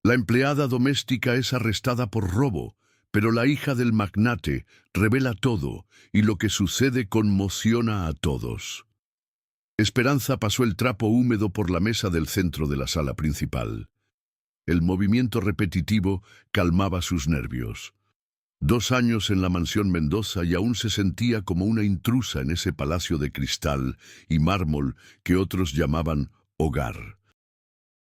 La empleada doméstica es arrestada por robo, pero la hija del magnate revela todo y lo que sucede conmociona a todos. Esperanza pasó el trapo húmedo por la mesa del centro de la sala principal. El movimiento repetitivo calmaba sus nervios. 2 años en la mansión Mendoza y aún se sentía como una intrusa en ese palacio de cristal y mármol que otros llamaban hogar.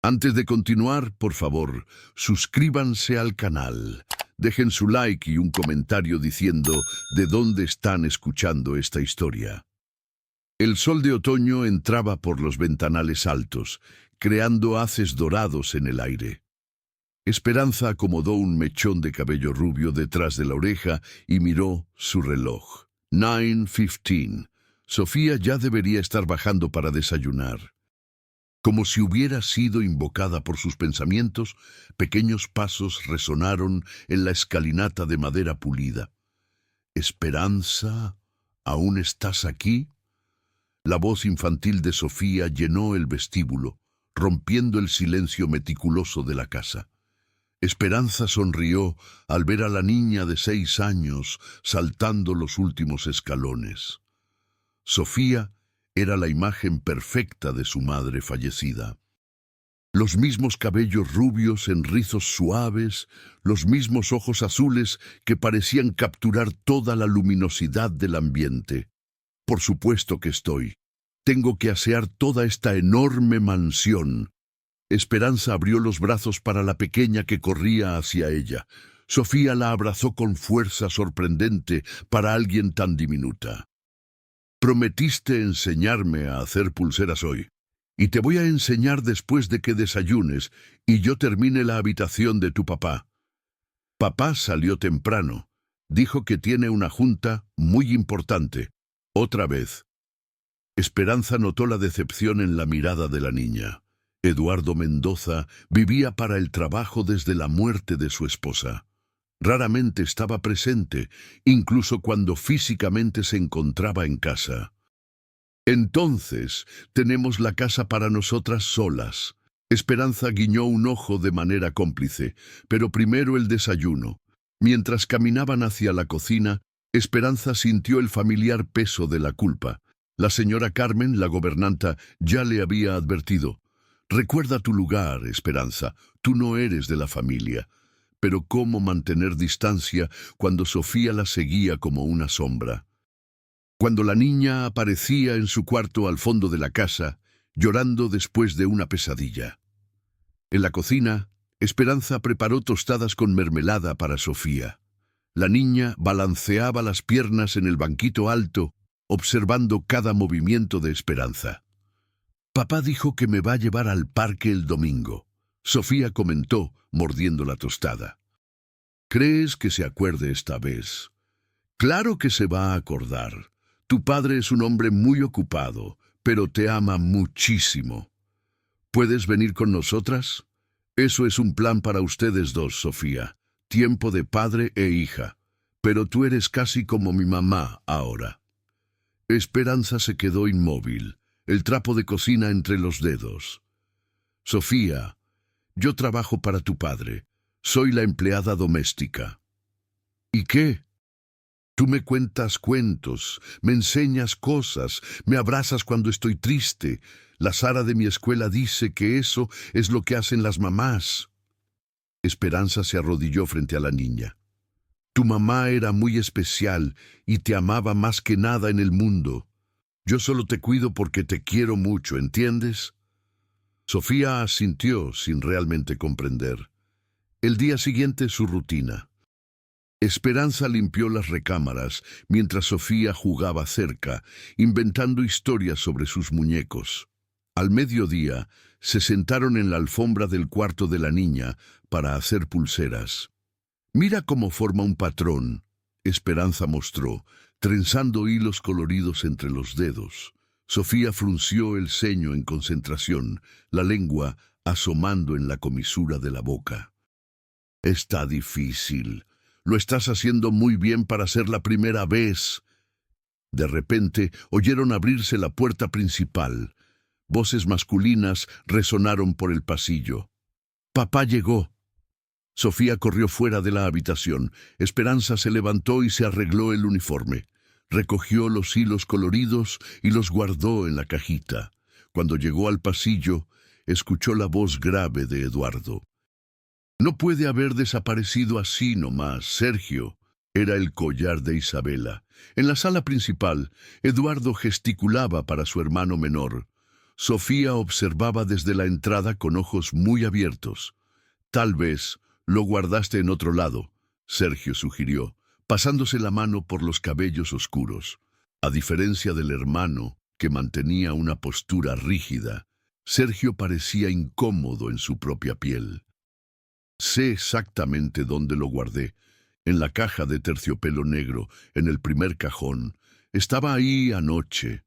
Antes de continuar, por favor, suscríbanse al canal. Dejen su like y un comentario diciendo de dónde están escuchando esta historia. El sol de otoño entraba por los ventanales altos, creando haces dorados en el aire. Esperanza acomodó un mechón de cabello rubio detrás de la oreja y miró su reloj. 9:15. Sofía ya debería estar bajando para desayunar. Como si hubiera sido invocada por sus pensamientos, pequeños pasos resonaron en la escalinata de madera pulida. «Esperanza, ¿aún estás aquí?» La voz infantil de Sofía llenó el vestíbulo, rompiendo el silencio meticuloso de la casa. Esperanza sonrió al ver a la niña de 6 años saltando los últimos escalones. Sofía era la imagen perfecta de su madre fallecida. Los mismos cabellos rubios en rizos suaves, los mismos ojos azules que parecían capturar toda la luminosidad del ambiente. Por supuesto que estoy. Tengo que asear toda esta enorme mansión. Esperanza abrió los brazos para la pequeña que corría hacia ella. Sofía la abrazó con fuerza sorprendente para alguien tan diminuta. Prometiste enseñarme a hacer pulseras hoy, y te voy a enseñar después de que desayunes y yo termine la habitación de tu papá. Papá salió temprano. Dijo que tiene una junta muy importante. Otra vez. Esperanza notó la decepción en la mirada de la niña. Eduardo Mendoza vivía para el trabajo desde la muerte de su esposa. Raramente estaba presente, incluso cuando físicamente se encontraba en casa. Entonces, tenemos la casa para nosotras solas. Esperanza guiñó un ojo de manera cómplice, pero primero el desayuno. Mientras caminaban hacia la cocina, Esperanza sintió el familiar peso de la culpa. La señora Carmen, la gobernanta, ya le había advertido. Recuerda tu lugar, Esperanza, tú no eres de la familia. Pero ¿cómo mantener distancia cuando Sofía la seguía como una sombra? Cuando la niña aparecía en su cuarto al fondo de la casa, llorando después de una pesadilla. En la cocina, Esperanza preparó tostadas con mermelada para Sofía. La niña balanceaba las piernas en el banquito alto, observando cada movimiento de Esperanza. «Papá dijo que me va a llevar al parque el domingo», Sofía comentó, mordiendo la tostada. «¿Crees que se acuerde esta vez?» «Claro que se va a acordar. Tu padre es un hombre muy ocupado, pero te ama muchísimo. ¿Puedes venir con nosotras? Eso es un plan para ustedes dos, Sofía. Tiempo de padre e hija. Pero tú eres casi como mi mamá ahora». Esperanza se quedó inmóvil, el trapo de cocina entre los dedos. «Sofía, yo trabajo para tu padre. Soy la empleada doméstica». «¿Y qué?» «Tú me cuentas cuentos, me enseñas cosas, me abrazas cuando estoy triste. La Sara de mi escuela dice que eso es lo que hacen las mamás». Esperanza se arrodilló frente a la niña. «Tu mamá era muy especial y te amaba más que nada en el mundo. Yo solo te cuido porque te quiero mucho, ¿entiendes?» Sofía asintió sin realmente comprender. El día siguiente, su rutina. Esperanza limpió las recámaras mientras Sofía jugaba cerca, inventando historias sobre sus muñecos. Al mediodía, se sentaron en la alfombra del cuarto de la niña para hacer pulseras. «Mira cómo forma un patrón», Esperanza mostró, trenzando hilos coloridos entre los dedos. Sofía frunció el ceño en concentración, la lengua asomando en la comisura de la boca. «Está difícil. Lo estás haciendo muy bien para ser la primera vez». De repente oyeron abrirse la puerta principal. Voces masculinas resonaron por el pasillo. «Papá llegó». Sofía corrió fuera de la habitación. Esperanza se levantó y se arregló el uniforme. Recogió los hilos coloridos y los guardó en la cajita. Cuando llegó al pasillo, escuchó la voz grave de Eduardo. «No puede haber desaparecido así nomás, Sergio». Era el collar de Isabela. En la sala principal, Eduardo gesticulaba para su hermano menor. Sofía observaba desde la entrada con ojos muy abiertos. «Tal vez lo guardaste en otro lado», Sergio sugirió, pasándose la mano por los cabellos oscuros. A diferencia del hermano, que mantenía una postura rígida, Sergio parecía incómodo en su propia piel. «Sé exactamente dónde lo guardé. En la caja de terciopelo negro, en el primer cajón. Estaba ahí anoche».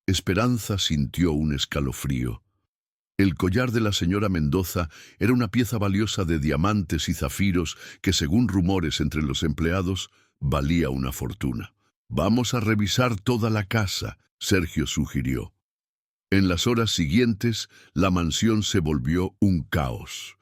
Esperanza sintió un escalofrío. El collar de la señora Mendoza era una pieza valiosa de diamantes y zafiros que, según rumores entre los empleados, valía una fortuna. «Vamos a revisar toda la casa», Sergio sugirió. En las horas siguientes, la mansión se volvió un caos.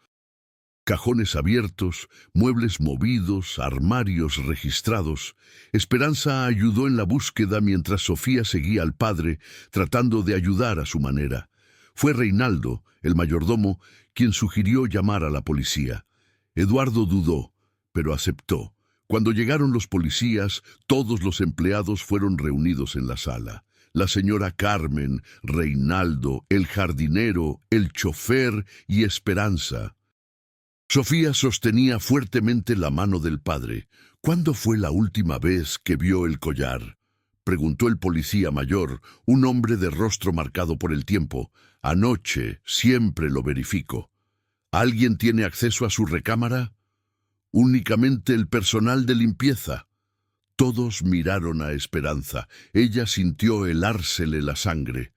Cajones abiertos, muebles movidos, armarios registrados. Esperanza ayudó en la búsqueda mientras Sofía seguía al padre, tratando de ayudar a su manera. Fue Reinaldo, el mayordomo, quien sugirió llamar a la policía. Eduardo dudó, pero aceptó. Cuando llegaron los policías, todos los empleados fueron reunidos en la sala. La señora Carmen, Reinaldo, el jardinero, el chofer y Esperanza. Sofía sostenía fuertemente la mano del padre. «¿Cuándo fue la última vez que vio el collar?», preguntó el policía mayor, un hombre de rostro marcado por el tiempo. «Anoche, siempre lo verifico». «¿Alguien tiene acceso a su recámara?». «Únicamente el personal de limpieza». Todos miraron a Esperanza. Ella sintió helársele la sangre.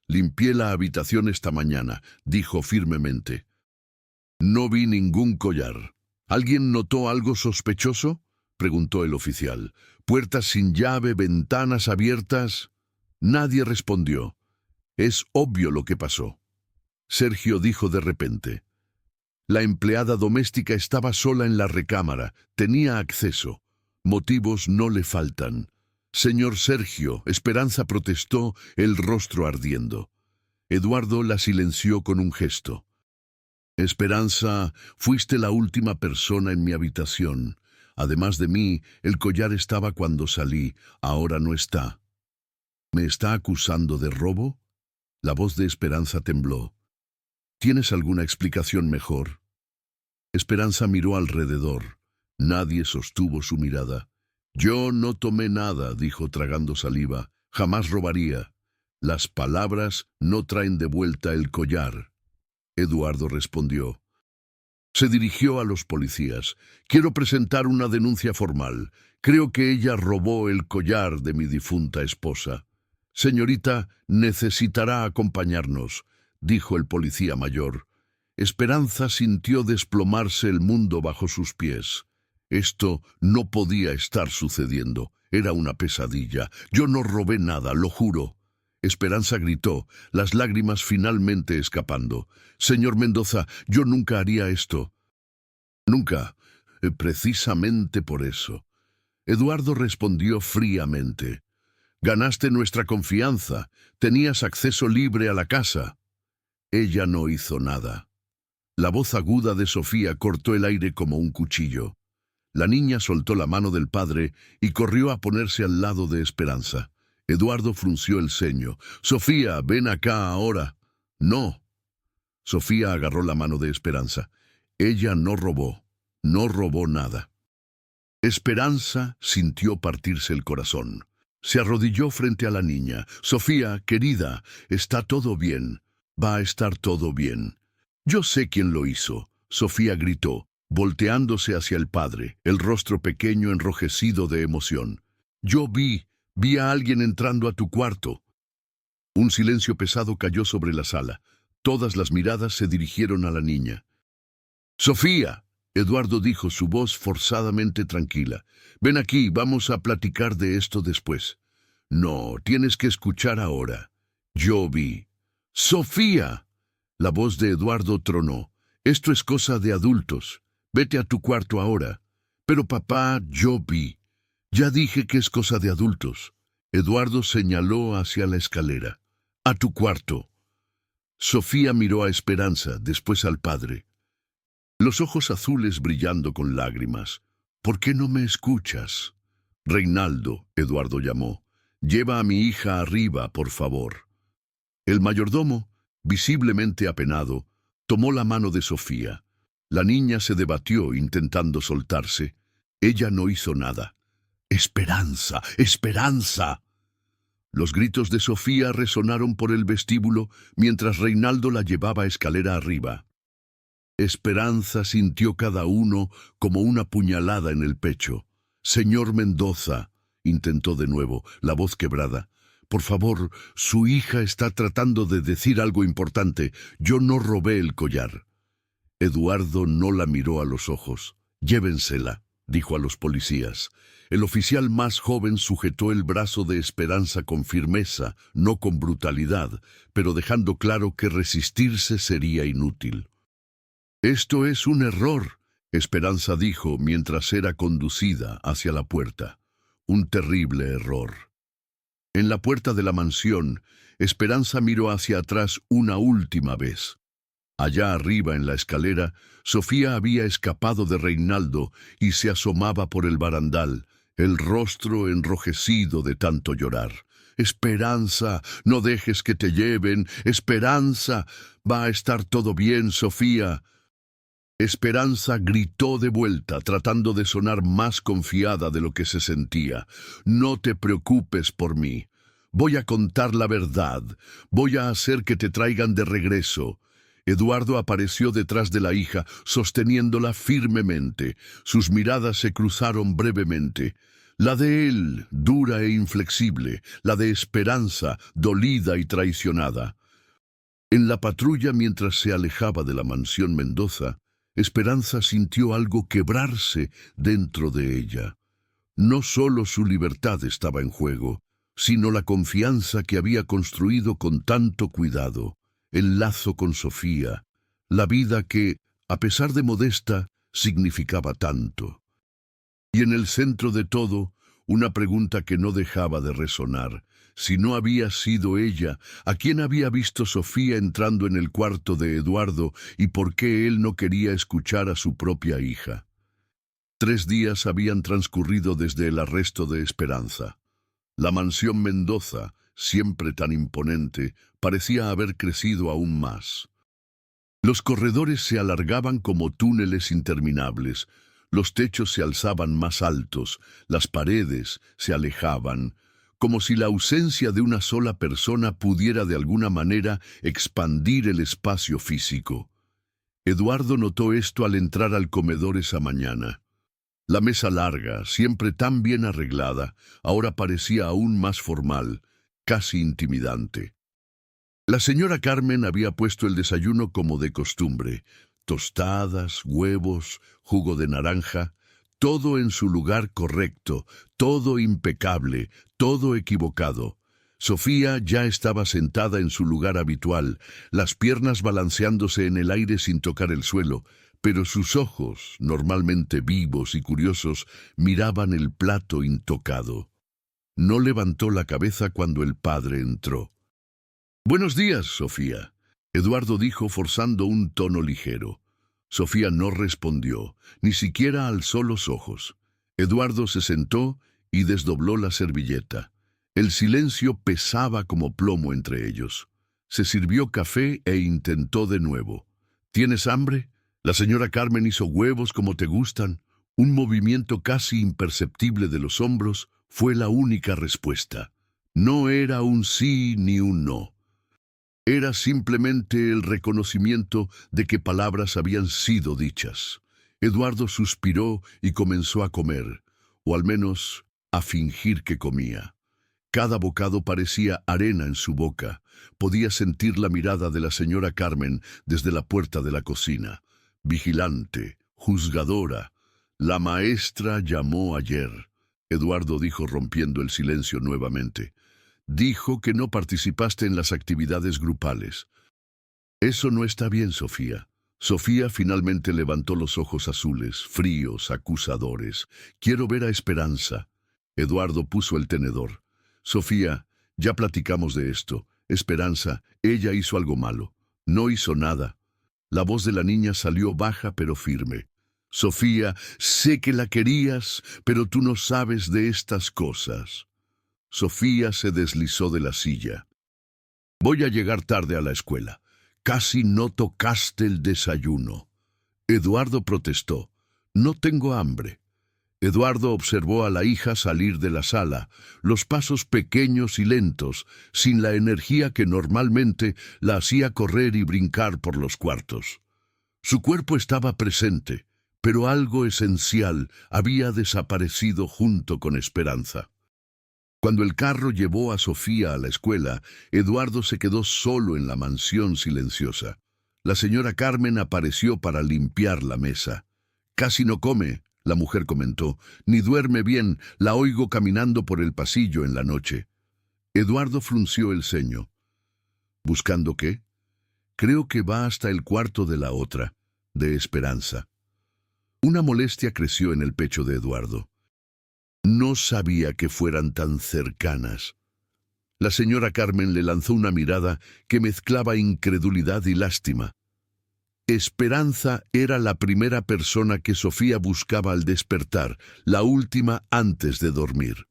«Limpié la habitación esta mañana», dijo firmemente. «No vi ningún collar». «¿Alguien notó algo sospechoso?», preguntó el oficial. «¿Puertas sin llave, ventanas abiertas?». Nadie respondió. «Es obvio lo que pasó». Sergio dijo de repente. La empleada doméstica estaba sola en la recámara. Tenía acceso. Motivos no le faltan. «Señor Sergio», Esperanza protestó, el rostro ardiendo. Eduardo la silenció con un gesto. «Esperanza, fuiste la última persona en mi habitación. Además de mí, el collar estaba cuando salí, ahora no está». «¿Me está acusando de robo?». La voz de Esperanza tembló. «¿Tienes alguna explicación mejor?». Esperanza miró alrededor. Nadie sostuvo su mirada. «Yo no tomé nada», dijo tragando saliva. «Jamás robaría. Las palabras no traen de vuelta el collar». Eduardo respondió. Se dirigió a los policías. «Quiero presentar una denuncia formal. Creo que ella robó el collar de mi difunta esposa». «Señorita, necesitará acompañarnos», dijo el policía mayor. Esperanza sintió desplomarse el mundo bajo sus pies. Esto no podía estar sucediendo. Era una pesadilla. «Yo no robé nada, lo juro». Esperanza gritó, las lágrimas finalmente escapando. «Señor Mendoza, yo nunca haría esto». «Nunca. Precisamente por eso». Eduardo respondió fríamente. «Ganaste nuestra confianza. Tenías acceso libre a la casa». Ella no hizo nada. La voz aguda de Sofía cortó el aire como un cuchillo. La niña soltó la mano del padre y corrió a ponerse al lado de Esperanza. Eduardo frunció el ceño. «Sofía, ven acá ahora». «No». Sofía agarró la mano de Esperanza. «Ella no robó nada». Esperanza sintió partirse el corazón. Se arrodilló frente a la niña. «Sofía, querida, está todo bien. Va a estar todo bien». «Yo sé quién lo hizo», Sofía gritó, volteándose hacia el padre, el rostro pequeño enrojecido de emoción. «Yo vi a alguien entrando a tu cuarto». Un silencio pesado cayó sobre la sala. Todas las miradas se dirigieron a la niña. «Sofía», Eduardo dijo, su voz forzadamente tranquila. «Ven aquí, vamos a platicar de esto después». «No, tienes que escuchar ahora». «Yo vi». «Sofía». La voz de Eduardo tronó. «Esto es cosa de adultos. Vete a tu cuarto ahora. Pero papá, yo vi. Ya dije que es cosa de adultos. Eduardo señaló hacia la escalera. A tu cuarto. Sofía miró a Esperanza, después al padre. Los ojos azules brillando con lágrimas. ¿Por qué no me escuchas? Reinaldo, Eduardo llamó. Lleva a mi hija arriba, por favor. El mayordomo, visiblemente apenado, tomó la mano de Sofía. La niña se debatió intentando soltarse. Ella no hizo nada. ¡Esperanza! ¡Esperanza! Los gritos de Sofía resonaron por el vestíbulo mientras Reinaldo la llevaba escalera arriba. Esperanza sintió cada uno como una puñalada en el pecho. «Señor Mendoza», intentó de nuevo, la voz quebrada. «Por favor, su hija está tratando de decir algo importante. Yo no robé el collar». Eduardo no la miró a los ojos. «Llévensela», dijo a los policías. El oficial más joven sujetó el brazo de Esperanza con firmeza, no con brutalidad, pero dejando claro que resistirse sería inútil. «Esto es un error», Esperanza dijo mientras era conducida hacia la puerta. Un terrible error. En la puerta de la mansión, Esperanza miró hacia atrás una última vez. Allá arriba en la escalera, Sofía había escapado de Reinaldo y se asomaba por el barandal, el rostro enrojecido de tanto llorar. «Esperanza, no dejes que te lleven. Esperanza, va a estar todo bien, Sofía». Esperanza gritó de vuelta, tratando de sonar más confiada de lo que se sentía. «No te preocupes por mí. Voy a contar la verdad. Voy a hacer que te traigan de regreso». Eduardo apareció detrás de la hija, sosteniéndola firmemente. Sus miradas se cruzaron brevemente. La de él, dura e inflexible. La de Esperanza, dolida y traicionada. En la patrulla, mientras se alejaba de la mansión Mendoza, Esperanza sintió algo quebrarse dentro de ella. No solo su libertad estaba en juego, sino la confianza que había construido con tanto cuidado, el lazo con Sofía, la vida que, a pesar de modesta, significaba tanto. Y en el centro de todo, una pregunta que no dejaba de resonar. Si no había sido ella, ¿a quién había visto Sofía entrando en el cuarto de Eduardo y por qué él no quería escuchar a su propia hija? 3 días habían transcurrido desde el arresto de Esperanza. La mansión Mendoza, siempre tan imponente, parecía haber crecido aún más. Los corredores se alargaban como túneles interminables, los techos se alzaban más altos, las paredes se alejaban, como si la ausencia de una sola persona pudiera de alguna manera expandir el espacio físico. Eduardo notó esto al entrar al comedor esa mañana. La mesa larga, siempre tan bien arreglada, ahora parecía aún más formal, casi intimidante. La señora Carmen había puesto el desayuno como de costumbre: tostadas, huevos, jugo de naranja, todo en su lugar correcto, todo impecable, todo equivocado. Sofía ya estaba sentada en su lugar habitual, las piernas balanceándose en el aire sin tocar el suelo, pero sus ojos, normalmente vivos y curiosos, miraban el plato intocado. No levantó la cabeza cuando el padre entró. «Buenos días, Sofía», Eduardo dijo forzando un tono ligero. Sofía no respondió, ni siquiera alzó los ojos. Eduardo se sentó y desdobló la servilleta. El silencio pesaba como plomo entre ellos. Se sirvió café e intentó de nuevo. «¿Tienes hambre? La señora Carmen hizo huevos como te gustan». Un movimiento casi imperceptible de los hombros fue la única respuesta. No era un sí ni un no. Era simplemente el reconocimiento de que palabras habían sido dichas. Eduardo suspiró y comenzó a comer, o al menos a fingir que comía. Cada bocado parecía arena en su boca. Podía sentir la mirada de la señora Carmen desde la puerta de la cocina. Vigilante, juzgadora. «La maestra llamó ayer», Eduardo dijo rompiendo el silencio nuevamente. «Dijo que no participaste en las actividades grupales». «Eso no está bien, Sofía. Sofía finalmente levantó los ojos azules, fríos, acusadores. «Quiero ver a Esperanza». Eduardo puso el tenedor. «Sofía, ya platicamos de esto. Esperanza, ella hizo algo malo. No hizo nada». La voz de la niña salió baja pero firme. «Sofía, sé que la querías, pero tú no sabes de estas cosas». Sofía se deslizó de la silla. «Voy a llegar tarde a la escuela. Casi no tocaste el desayuno». Eduardo protestó. «No tengo hambre». Eduardo observó a la hija salir de la sala, los pasos pequeños y lentos, sin la energía que normalmente la hacía correr y brincar por los cuartos. Su cuerpo estaba presente, pero algo esencial había desaparecido junto con Esperanza. Cuando el carro llevó a Sofía a la escuela, Eduardo se quedó solo en la mansión silenciosa. La señora Carmen apareció para limpiar la mesa. «Casi no come», la mujer comentó, «ni duerme bien, la oigo caminando por el pasillo en la noche». Eduardo frunció el ceño. «¿Buscando qué?» «Creo que va hasta el cuarto de la otra, de Esperanza». Una molestia creció en el pecho de Eduardo. No sabía que fueran tan cercanas. La señora Carmen le lanzó una mirada que mezclaba incredulidad y lástima. Esperanza era la primera persona que Sofía buscaba al despertar, la última antes de dormir.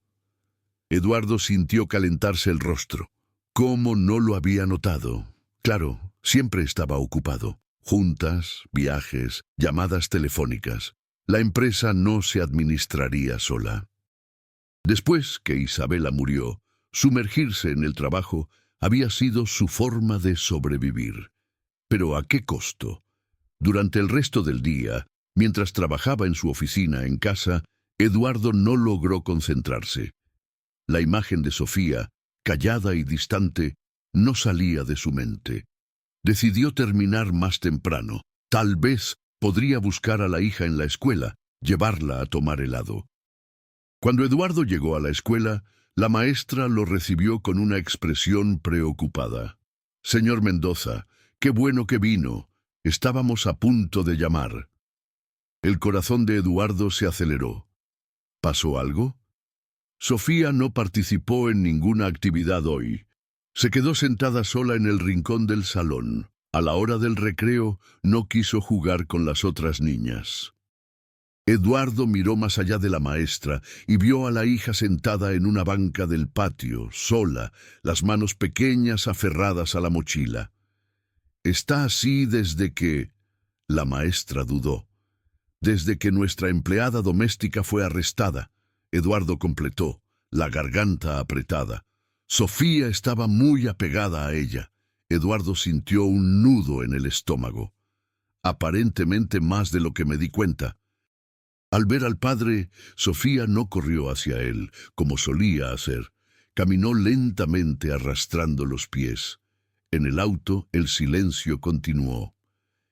Eduardo sintió calentarse el rostro. ¿Cómo no lo había notado? Claro, siempre estaba ocupado. Juntas, viajes, llamadas telefónicas. La empresa no se administraría sola. Después que Isabela murió, sumergirse en el trabajo había sido su forma de sobrevivir. ¿Pero a qué costo? Durante el resto del día, mientras trabajaba en su oficina en casa, Eduardo no logró concentrarse. La imagen de Sofía, callada y distante, no salía de su mente. Decidió terminar más temprano. Tal vez podría buscar a la hija en la escuela, llevarla a tomar helado. Cuando Eduardo llegó a la escuela, la maestra lo recibió con una expresión preocupada. «Señor Mendoza, qué bueno que vino. Estábamos a punto de llamar». El corazón de Eduardo se aceleró. ¿Pasó algo? Sofía no participó en ninguna actividad hoy. Se quedó sentada sola en el rincón del salón. A la hora del recreo no quiso jugar con las otras niñas. Eduardo miró más allá de la maestra y vio a la hija sentada en una banca del patio, sola, las manos pequeñas aferradas a la mochila. «Está así desde que...» La maestra dudó. «Desde que nuestra empleada doméstica fue arrestada», Eduardo completó, la garganta apretada. Sofía estaba muy apegada a ella. Eduardo sintió un nudo en el estómago. «Aparentemente más de lo que me di cuenta». Al ver al padre, Sofía no corrió hacia él, como solía hacer. Caminó lentamente arrastrando los pies. En el auto, el silencio continuó.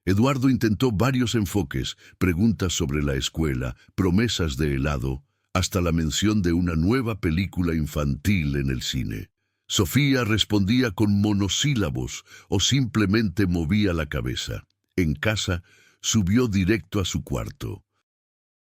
Eduardo intentó varios enfoques, preguntas sobre la escuela, promesas de helado, hasta la mención de una nueva película infantil en el cine. Sofía respondía con monosílabos o simplemente movía la cabeza. En casa, subió directo a su cuarto.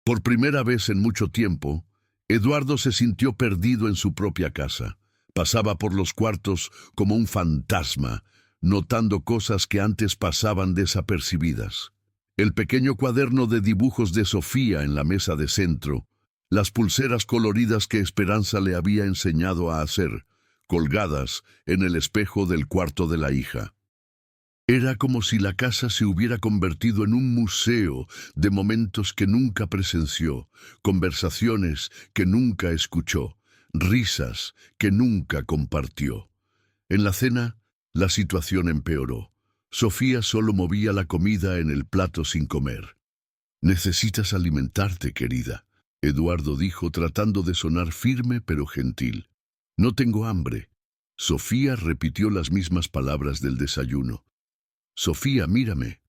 Por primera vez en mucho tiempo, Eduardo se sintió perdido en su propia casa. Pasaba por los cuartos como un fantasma, notando cosas que antes pasaban desapercibidas. El pequeño cuaderno de dibujos de Sofía en la mesa de centro, las pulseras coloridas que Esperanza le había enseñado a hacer, colgadas en el espejo del cuarto de la hija. Era como si la casa se hubiera convertido en un museo de momentos que nunca presenció, conversaciones que nunca escuchó, risas que nunca compartió. En la cena, la situación empeoró. Sofía solo movía la comida en el plato sin comer. «Necesitas alimentarte, querida», Eduardo dijo tratando de sonar firme pero gentil. «No tengo hambre». Sofía repitió las mismas palabras del desayuno. «Sofía, mírame».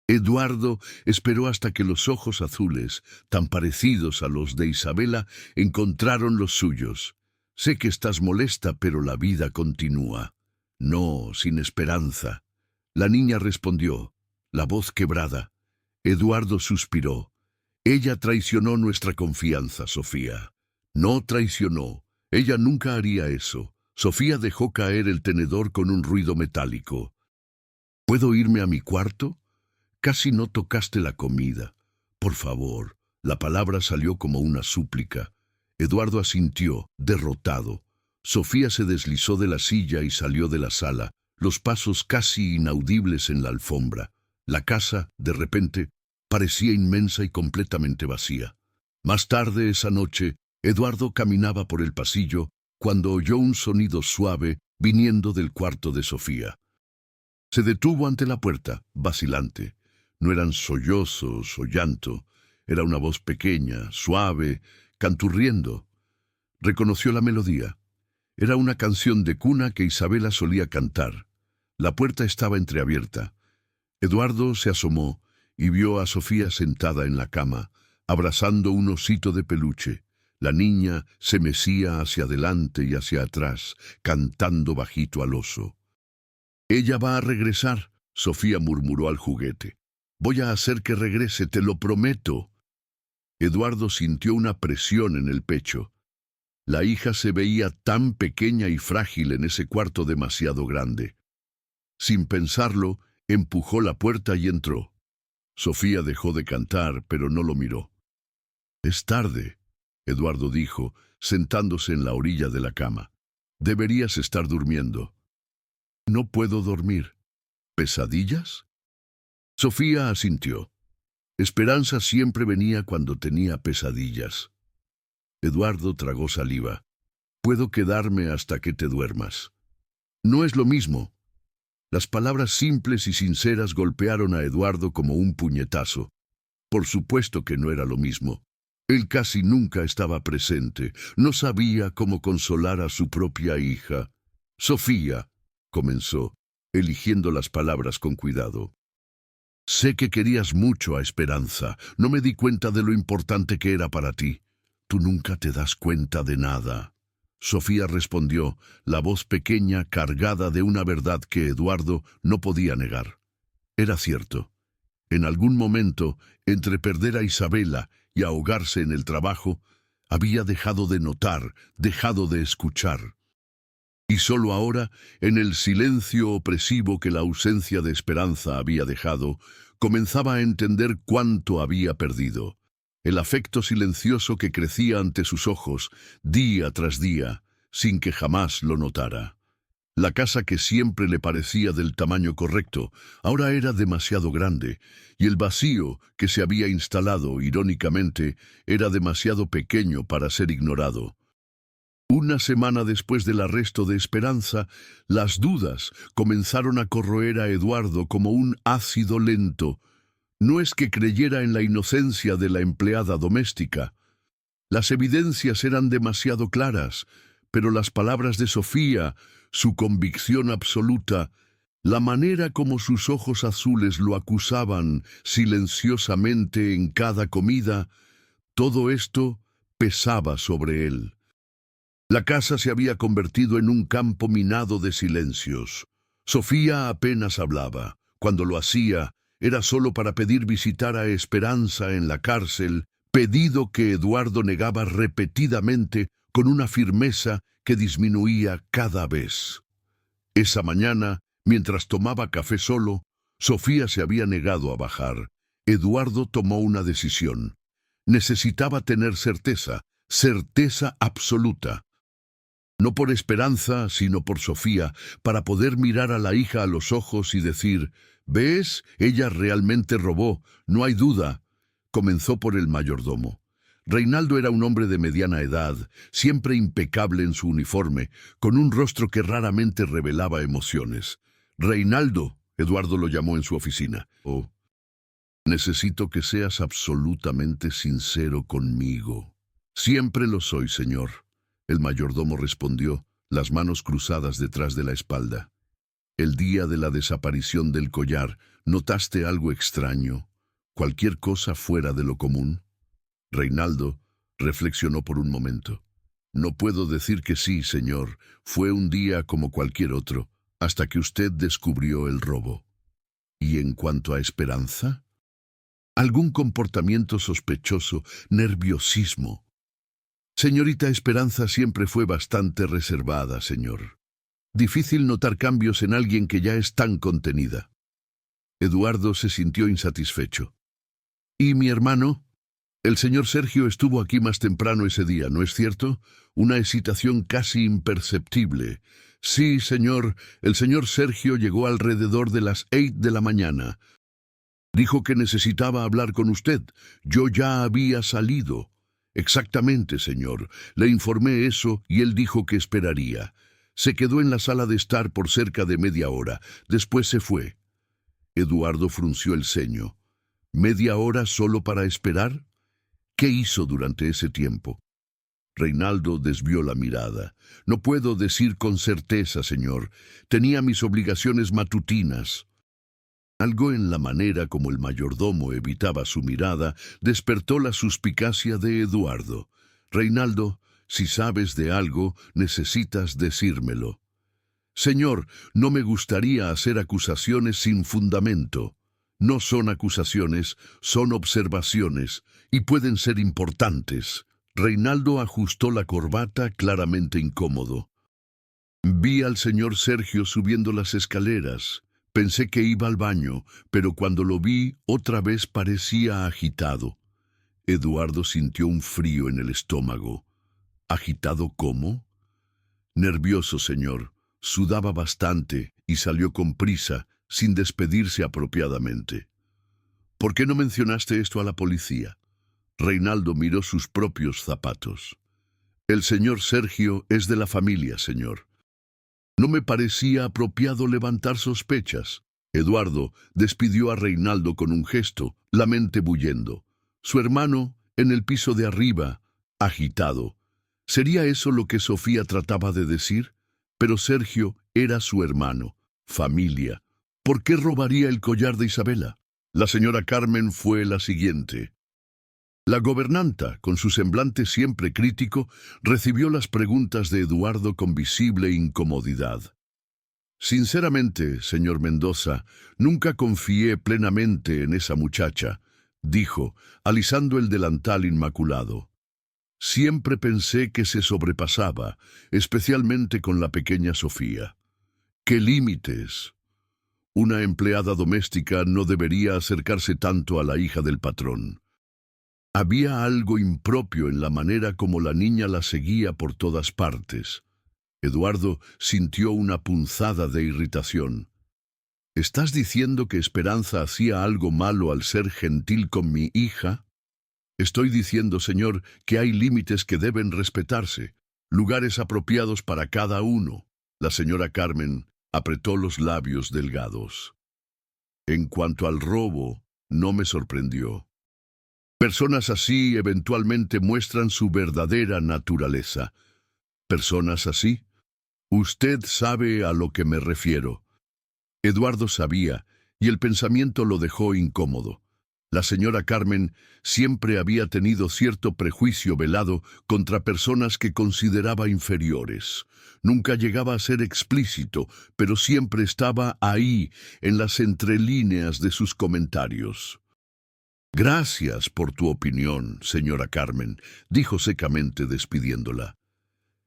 Eduardo esperó hasta que los ojos azules, tan parecidos a los de Isabela, encontraron los suyos. «Sé que estás molesta, pero la vida continúa». «No, sin esperanza». La niña respondió. la voz quebrada. Eduardo suspiró. Ella traicionó nuestra confianza, Sofía. No traicionó. Ella nunca haría eso. Sofía dejó caer el tenedor con un ruido metálico. ¿Puedo irme a mi cuarto? Casi no tocaste la comida. Por favor. La palabra salió como una súplica. Eduardo asintió, derrotado. Sofía se deslizó de la silla y salió de la sala, los pasos casi inaudibles en la alfombra. La casa, de repente, parecía inmensa y completamente vacía. Más tarde esa noche, Eduardo caminaba por el pasillo cuando oyó un sonido suave viniendo del cuarto de Sofía. Se detuvo ante la puerta, vacilante. No eran sollozos o llanto. Era una voz pequeña, suave, canturriendo. Reconoció la melodía. Era una canción de cuna que Isabela solía cantar. La puerta estaba entreabierta. Eduardo se asomó y vio a Sofía sentada en la cama, abrazando un osito de peluche. La niña se mecía hacia adelante y hacia atrás, cantando bajito al oso. «Ella va a regresar», Sofía murmuró al juguete. «Voy a hacer que regrese, te lo prometo». Eduardo sintió una presión en el pecho. La hija se veía tan pequeña y frágil en ese cuarto demasiado grande. Sin pensarlo, empujó la puerta y entró. Sofía dejó de cantar, pero no lo miró. «Es tarde», Eduardo dijo, sentándose en la orilla de la cama. «Deberías estar durmiendo». «No puedo dormir». «¿Pesadillas?» Sofía asintió. Esperanza siempre venía cuando tenía pesadillas. Eduardo tragó saliva. «Puedo quedarme hasta que te duermas». «No es lo mismo». Las palabras simples y sinceras golpearon a Eduardo como un puñetazo. Por supuesto que no era lo mismo. Él casi nunca estaba presente. No sabía cómo consolar a su propia hija. «Sofía», comenzó, eligiendo las palabras con cuidado. «Sé que querías mucho a Esperanza. No me di cuenta de lo importante que era para ti. Tú nunca te das cuenta de nada». Sofía respondió, la voz pequeña cargada de una verdad que Eduardo no podía negar. Era cierto. En algún momento, entre perder a Isabela y ahogarse en el trabajo, había dejado de notar, dejado de escuchar. Y solo ahora, en el silencio opresivo que la ausencia de Esperanza había dejado, comenzaba a entender cuánto había perdido. El afecto silencioso que crecía ante sus ojos, día tras día, sin que jamás lo notara. La casa que siempre le parecía del tamaño correcto, ahora era demasiado grande, y el vacío que se había instalado, irónicamente, era demasiado pequeño para ser ignorado. Una semana después del arresto de Esperanza, las dudas comenzaron a corroer a Eduardo como un ácido lento. No es que creyera en la inocencia de la empleada doméstica. Las evidencias eran demasiado claras, pero las palabras de Sofía, su convicción absoluta, la manera como sus ojos azules lo acusaban silenciosamente en cada comida, todo esto pesaba sobre él. La casa se había convertido en un campo minado de silencios. Sofía apenas hablaba. Cuando lo hacía, era solo para pedir visitar a Esperanza en la cárcel, pedido que Eduardo negaba repetidamente con una firmeza que disminuía cada vez. Esa mañana, mientras tomaba café solo, Sofía se había negado a bajar. Eduardo tomó una decisión. Necesitaba tener certeza, certeza absoluta. No por Esperanza, sino por Sofía, para poder mirar a la hija a los ojos y decir: «¿Ves? Ella realmente robó, no hay duda». Comenzó por el mayordomo. Reinaldo era un hombre de mediana edad, siempre impecable en su uniforme, con un rostro que raramente revelaba emociones. «Reinaldo», Eduardo lo llamó en su oficina. «Oh, necesito que seas absolutamente sincero conmigo». «Siempre lo soy, señor», el mayordomo respondió, las manos cruzadas detrás de la espalda. «El día de la desaparición del collar, ¿notaste algo extraño? ¿Cualquier cosa fuera de lo común?» Reinaldo reflexionó por un momento. «No puedo decir que sí, señor. Fue un día como cualquier otro, hasta que usted descubrió el robo». ¿Y en cuanto a Esperanza? ¿Algún comportamiento sospechoso, nerviosismo? Señorita Esperanza siempre fue bastante reservada, señor. Difícil notar cambios en alguien que ya es tan contenida. Eduardo se sintió insatisfecho. ¿Y mi hermano? El señor Sergio estuvo aquí más temprano ese día, ¿no es cierto? Una excitación casi imperceptible. Sí, señor, el señor Sergio llegó alrededor de las 8 de la mañana. Dijo que necesitaba hablar con usted. Yo ya había salido. Exactamente, señor. Le informé eso y él dijo que esperaría. Se quedó en la sala de estar por cerca de media hora. Después se fue. Eduardo frunció el ceño. ¿Media hora solo para esperar? ¿Qué hizo durante ese tiempo? Reinaldo desvió la mirada. No puedo decir con certeza, señor. Tenía mis obligaciones matutinas. Algo en la manera como el mayordomo evitaba su mirada despertó la suspicacia de Eduardo. Reinaldo, si sabes de algo, necesitas decírmelo. Señor, no me gustaría hacer acusaciones sin fundamento. No son acusaciones, son observaciones, y pueden ser importantes. Reinaldo ajustó la corbata, claramente incómodo. Vi al señor Sergio subiendo las escaleras. Pensé que iba al baño, pero cuando lo vi, otra vez parecía agitado. Eduardo sintió un frío en el estómago. ¿Agitado cómo? Nervioso, señor. Sudaba bastante y salió con prisa, sin despedirse apropiadamente. ¿Por qué no mencionaste esto a la policía? Reinaldo miró sus propios zapatos. El señor Sergio es de la familia, señor. No me parecía apropiado levantar sospechas. Eduardo despidió a Reinaldo con un gesto, la mente bullendo. Su hermano, en el piso de arriba, agitado. ¿Sería eso lo que Sofía trataba de decir? Pero Sergio era su hermano, familia. ¿Por qué robaría el collar de Isabela? La señora Carmen fue la siguiente. La gobernanta, con su semblante siempre crítico, recibió las preguntas de Eduardo con visible incomodidad. Sinceramente, señor Mendoza, nunca confié plenamente en esa muchacha, dijo, alisando el delantal inmaculado. Siempre pensé que se sobrepasaba, especialmente con la pequeña Sofía. ¿Qué límites? Una empleada doméstica no debería acercarse tanto a la hija del patrón. Había algo impropio en la manera como la niña la seguía por todas partes. Eduardo sintió una punzada de irritación. ¿Estás diciendo que Esperanza hacía algo malo al ser gentil con mi hija? Estoy diciendo, señor, que hay límites que deben respetarse, lugares apropiados para cada uno. La señora Carmen apretó los labios delgados. En cuanto al robo, no me sorprendió. Personas así eventualmente muestran su verdadera naturaleza. ¿Personas así? Usted sabe a lo que me refiero. Eduardo sabía, y el pensamiento lo dejó incómodo. La señora Carmen siempre había tenido cierto prejuicio velado contra personas que consideraba inferiores. Nunca llegaba a ser explícito, pero siempre estaba ahí, en las entrelíneas de sus comentarios. Gracias por tu opinión, señora Carmen, dijo secamente despidiéndola.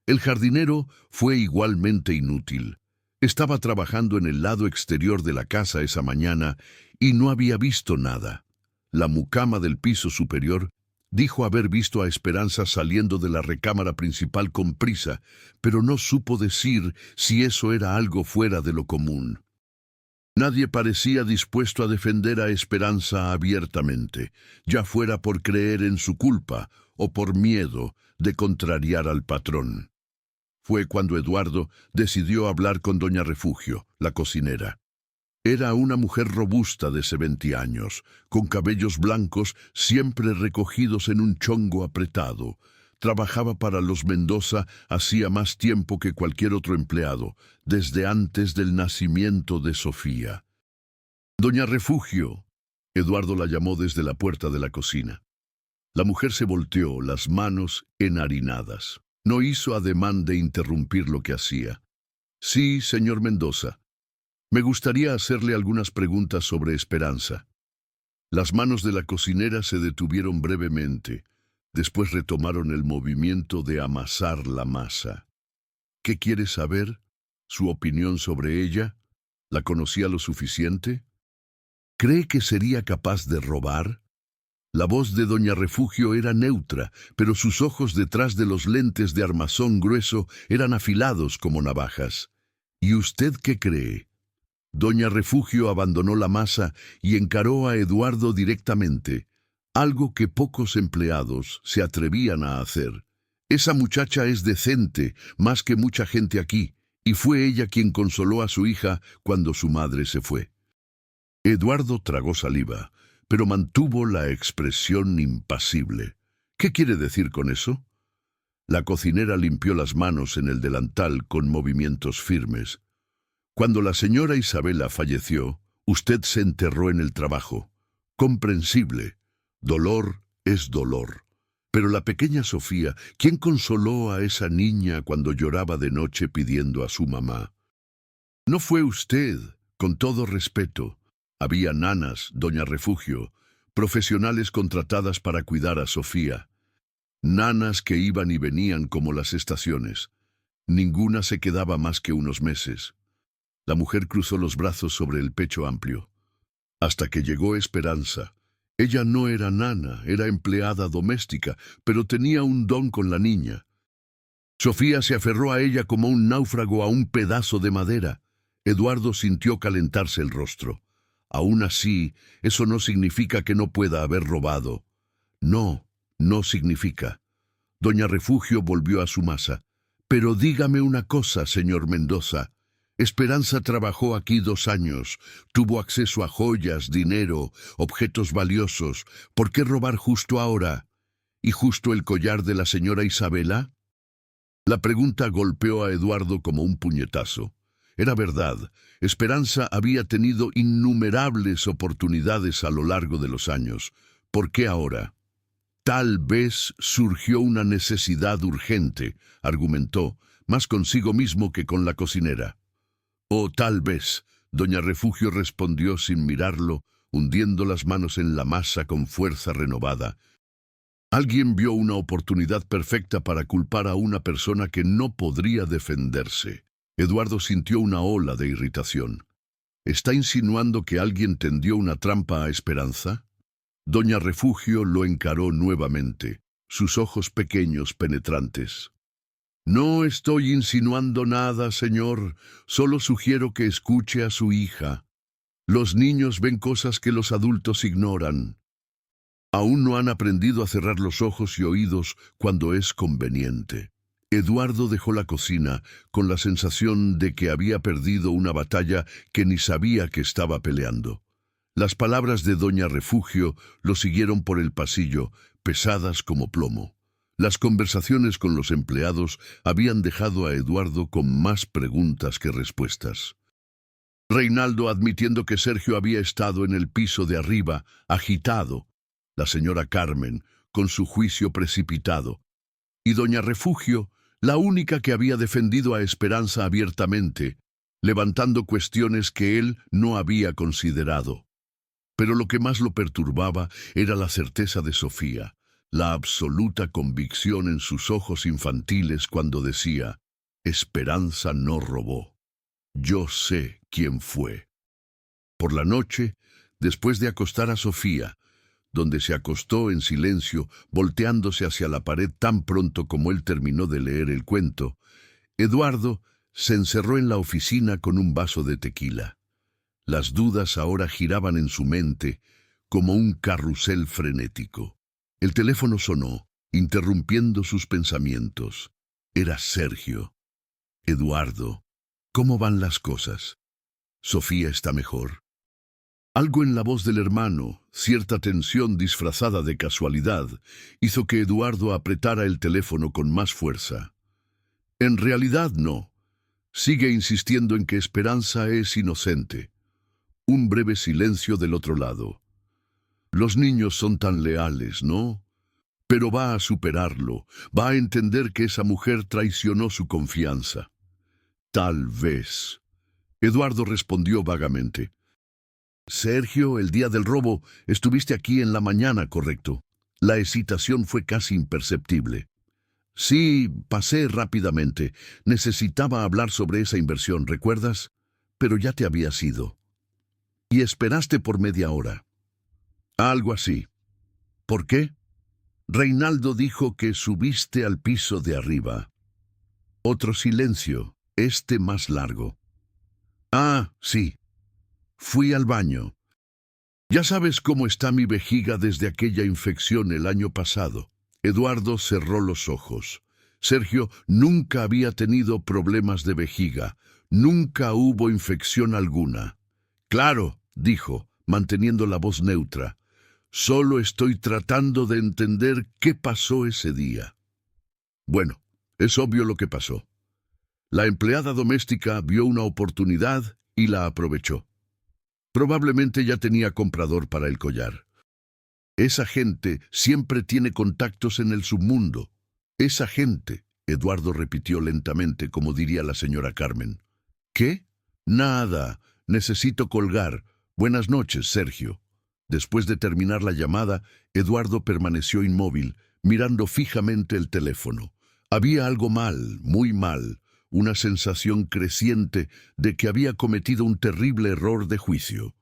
El jardinero fue igualmente inútil. Estaba trabajando en el lado exterior de la casa esa mañana y no había visto nada. La mucama del piso superior dijo haber visto a Esperanza saliendo de la recámara principal con prisa, pero no supo decir si eso era algo fuera de lo común. Nadie parecía dispuesto a defender a Esperanza abiertamente, ya fuera por creer en su culpa o por miedo de contrariar al patrón. Fue cuando Eduardo decidió hablar con doña Refugio, la cocinera. Era una mujer robusta de 70 años, con cabellos blancos siempre recogidos en un chongo apretado. Trabajaba para los Mendoza hacía más tiempo que cualquier otro empleado, desde antes del nacimiento de Sofía. Doña Refugio, Eduardo la llamó desde la puerta de la cocina. La mujer se volteó, las manos enharinadas. No hizo ademán de interrumpir lo que hacía. Sí, señor Mendoza. Me gustaría hacerle algunas preguntas sobre Esperanza. Las manos de la cocinera se detuvieron brevemente. Después retomaron el movimiento de amasar la masa. ¿Qué quiere saber? ¿Su opinión sobre ella? ¿La conocía lo suficiente? ¿Cree que sería capaz de robar? La voz de doña Refugio era neutra, pero sus ojos detrás de los lentes de armazón grueso eran afilados como navajas. ¿Y usted qué cree? Doña Refugio abandonó la masa y encaró a Eduardo directamente, algo que pocos empleados se atrevían a hacer. Esa muchacha es decente, más que mucha gente aquí, y fue ella quien consoló a su hija cuando su madre se fue. Eduardo tragó saliva, pero mantuvo la expresión impasible. ¿Qué quiere decir con eso? La cocinera limpió las manos en el delantal con movimientos firmes. Cuando la señora Isabela falleció, usted se enterró en el trabajo. Comprensible. Dolor es dolor. Pero la pequeña Sofía, ¿quién consoló a esa niña cuando lloraba de noche pidiendo a su mamá? No fue usted, con todo respeto. Había nanas, doña Refugio, profesionales contratadas para cuidar a Sofía. Nanas que iban y venían como las estaciones. Ninguna se quedaba más que unos meses. La mujer cruzó los brazos sobre el pecho amplio. Hasta que llegó Esperanza. Ella no era nana, era empleada doméstica, pero tenía un don con la niña. Sofía se aferró a ella como un náufrago a un pedazo de madera. Eduardo sintió calentarse el rostro. Aún así, eso no significa que no pueda haber robado. No, no significa. Doña Refugio volvió a su masa. Pero dígame una cosa, señor Mendoza. Esperanza trabajó aquí 2 años, tuvo acceso a joyas, dinero, objetos valiosos. ¿Por qué robar justo ahora? ¿Y justo el collar de la señora Isabela? La pregunta golpeó a Eduardo como un puñetazo. Era verdad, Esperanza había tenido innumerables oportunidades a lo largo de los años. ¿Por qué ahora? Tal vez surgió una necesidad urgente, argumentó, más consigo mismo que con la cocinera. O tal vez, doña Refugio respondió sin mirarlo, hundiendo las manos en la masa con fuerza renovada. Alguien vio una oportunidad perfecta para culpar a una persona que no podría defenderse. Eduardo sintió una ola de irritación. ¿Está insinuando que alguien tendió una trampa a Esperanza? Doña Refugio lo encaró nuevamente, sus ojos pequeños penetrantes. No estoy insinuando nada, señor. Solo sugiero que escuche a su hija. Los niños ven cosas que los adultos ignoran. Aún no han aprendido a cerrar los ojos y oídos cuando es conveniente. Eduardo dejó la cocina con la sensación de que había perdido una batalla que ni sabía que estaba peleando. Las palabras de doña Refugio lo siguieron por el pasillo, pesadas como plomo. Las conversaciones con los empleados habían dejado a Eduardo con más preguntas que respuestas. Reinaldo admitiendo que Sergio había estado en el piso de arriba, agitado. La señora Carmen, con su juicio precipitado. Y doña Refugio, la única que había defendido a Esperanza abiertamente, levantando cuestiones que él no había considerado. Pero lo que más lo perturbaba era la certeza de Sofía, la absoluta convicción en sus ojos infantiles cuando decía, Esperanza no robó. Yo sé quién fue. Por la noche, después de acostar a Sofía, donde se acostó en silencio, volteándose hacia la pared tan pronto como él terminó de leer el cuento, Eduardo se encerró en la oficina con un vaso de tequila. Las dudas ahora giraban en su mente como un carrusel frenético. El teléfono sonó, interrumpiendo sus pensamientos. Era Sergio. Eduardo, ¿cómo van las cosas? ¿Sofía está mejor? Algo en la voz del hermano, cierta tensión disfrazada de casualidad, hizo que Eduardo apretara el teléfono con más fuerza. En realidad no. Sigue insistiendo en que Esperanza es inocente. Un breve silencio del otro lado. Los niños son tan leales, ¿no? Pero va a superarlo, va a entender que esa mujer traicionó su confianza. Tal vez. Eduardo respondió vagamente. Sergio, el día del robo, estuviste aquí en la mañana, correcto. La hesitación fue casi imperceptible. Sí, pasé rápidamente. Necesitaba hablar sobre esa inversión, ¿recuerdas? Pero ya te habías ido. Y esperaste por media hora. Algo así. ¿Por qué? Reinaldo dijo que subiste al piso de arriba. Otro silencio, este más largo. Ah, sí. Fui al baño. Ya sabes cómo está mi vejiga desde aquella infección el año pasado. Eduardo cerró los ojos. Sergio nunca había tenido problemas de vejiga. Nunca hubo infección alguna. Claro, dijo, manteniendo la voz neutra. Solo estoy tratando de entender qué pasó ese día. Bueno, es obvio lo que pasó. La empleada doméstica vio una oportunidad y la aprovechó. Probablemente ya tenía comprador para el collar. Esa gente siempre tiene contactos en el submundo. Esa gente, Eduardo repitió lentamente, como diría la señora Carmen. ¿Qué? Nada. Necesito colgar. Buenas noches, Sergio. Después de terminar la llamada, Eduardo permaneció inmóvil, mirando fijamente el teléfono. Había algo mal, muy mal, una sensación creciente de que había cometido un terrible error de juicio.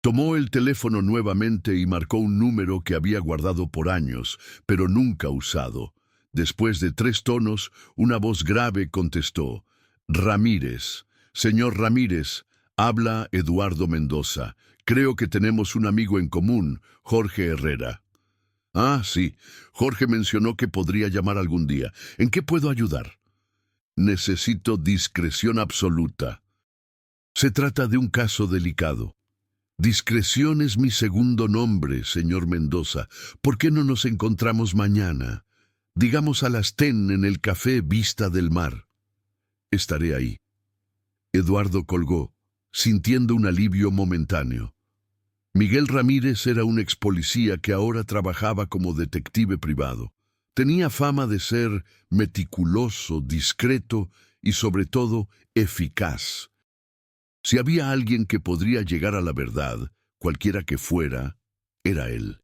Tomó el teléfono nuevamente y marcó un número que había guardado por años, pero nunca usado. Después de 3 tonos, una voz grave contestó. Ramírez. Señor Ramírez, habla Eduardo Mendoza. Creo que tenemos un amigo en común, Jorge Herrera. Ah, sí. Jorge mencionó que podría llamar algún día. ¿En qué puedo ayudar? Necesito discreción absoluta. Se trata de un caso delicado. Discreción es mi segundo nombre, señor Mendoza. ¿Por qué no nos encontramos mañana? Digamos a las 10 en el café Vista del Mar. Estaré ahí. Eduardo colgó, sintiendo un alivio momentáneo. Miguel Ramírez era un expolicía que ahora trabajaba como detective privado. Tenía fama de ser meticuloso, discreto y, sobre todo, eficaz. Si había alguien que podría llegar a la verdad, cualquiera que fuera, era él.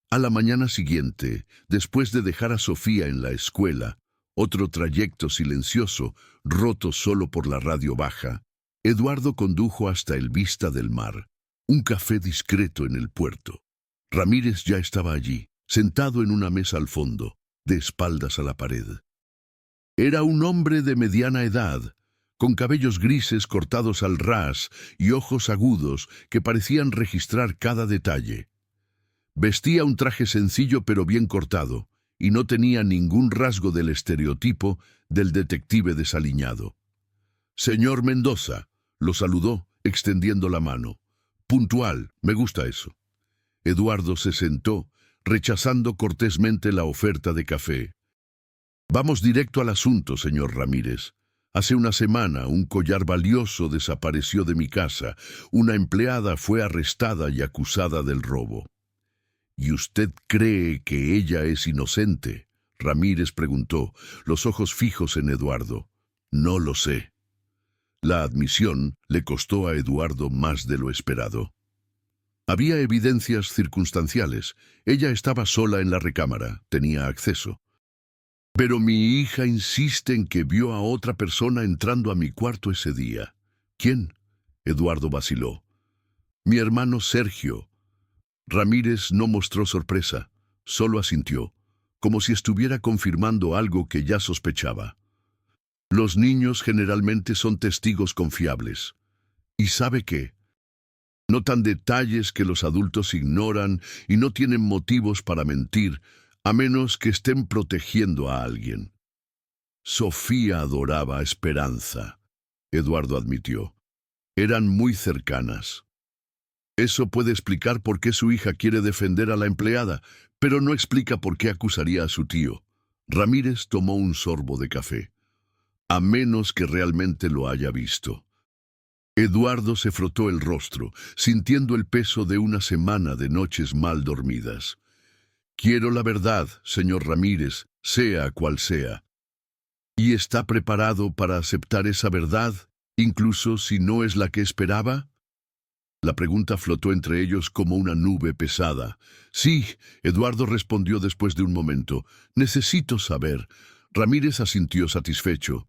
A la mañana siguiente, después de dejar a Sofía en la escuela, otro trayecto silencioso, roto solo por la radio baja, Eduardo condujo hasta el Vista del Mar, un café discreto en el puerto. Ramírez ya estaba allí, sentado en una mesa al fondo, de espaldas a la pared. Era un hombre de mediana edad, con cabellos grises cortados al ras y ojos agudos que parecían registrar cada detalle. Vestía un traje sencillo pero bien cortado, y no tenía ningún rasgo del estereotipo del detective desaliñado. Señor Mendoza, lo saludó, extendiendo la mano. Puntual, me gusta eso. Eduardo se sentó, rechazando cortésmente la oferta de café. Vamos directo al asunto, señor Ramírez. Hace una semana un collar valioso desapareció de mi casa. Una empleada fue arrestada y acusada del robo. ¿Y usted cree que ella es inocente? Ramírez preguntó, los ojos fijos en Eduardo. No lo sé. La admisión le costó a Eduardo más de lo esperado. Había evidencias circunstanciales. Ella estaba sola en la recámara, tenía acceso. Pero mi hija insiste en que vio a otra persona entrando a mi cuarto ese día. ¿Quién? Eduardo vaciló. Mi hermano Sergio. Ramírez no mostró sorpresa, solo asintió, como si estuviera confirmando algo que ya sospechaba. Los niños generalmente son testigos confiables. ¿Y sabe qué? Notan detalles que los adultos ignoran y no tienen motivos para mentir, a menos que estén protegiendo a alguien. Sofía adoraba a Esperanza, Eduardo admitió. Eran muy cercanas. Eso puede explicar por qué su hija quiere defender a la empleada, pero no explica por qué acusaría a su tío. Ramírez tomó un sorbo de café. A menos que realmente lo haya visto. Eduardo se frotó el rostro, sintiendo el peso de una semana de noches mal dormidas. Quiero la verdad, señor Ramírez, sea cual sea. ¿Y está preparado para aceptar esa verdad? incluso si no es la que esperaba. La pregunta flotó entre ellos como una nube pesada. Sí, Eduardo respondió después de un momento. Necesito saber. Ramírez asintió satisfecho.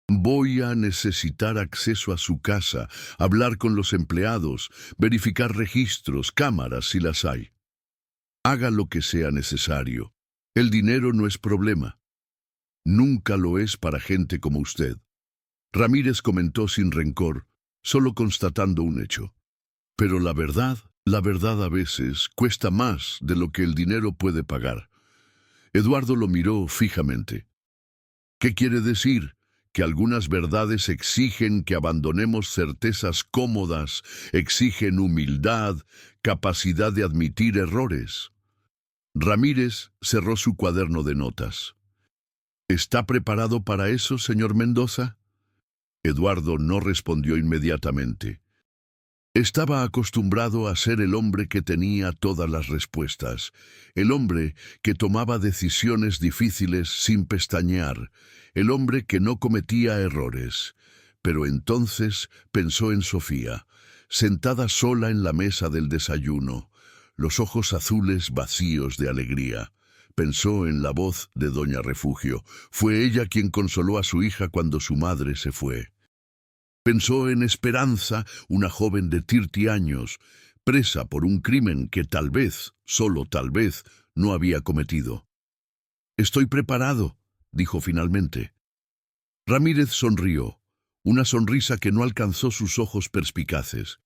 Voy a necesitar acceso a su casa, hablar con los empleados, verificar registros, cámaras si las hay. Haga lo que sea necesario. El dinero no es problema. Nunca lo es para gente como usted. Ramírez comentó sin rencor, solo constatando un hecho. Pero la verdad a veces cuesta más de lo que el dinero puede pagar. Eduardo lo miró fijamente. ¿Qué quiere decir? Que algunas verdades exigen que abandonemos certezas cómodas, exigen humildad, capacidad de admitir errores. Ramírez cerró su cuaderno de notas. ¿Está preparado para eso, señor Mendoza? Eduardo no respondió inmediatamente. Estaba acostumbrado a ser el hombre que tenía todas las respuestas, el hombre que tomaba decisiones difíciles sin pestañear, el hombre que no cometía errores. Pero entonces pensó en Sofía, sentada sola en la mesa del desayuno, los ojos azules vacíos de alegría. Pensó en la voz de Doña Refugio. Fue ella quien consoló a su hija cuando su madre se fue. Pensó en Esperanza, una joven de 30 años, presa por un crimen que tal vez, solo tal vez, no había cometido. «Estoy preparado», dijo finalmente. Ramírez sonrió, una sonrisa que no alcanzó sus ojos perspicaces.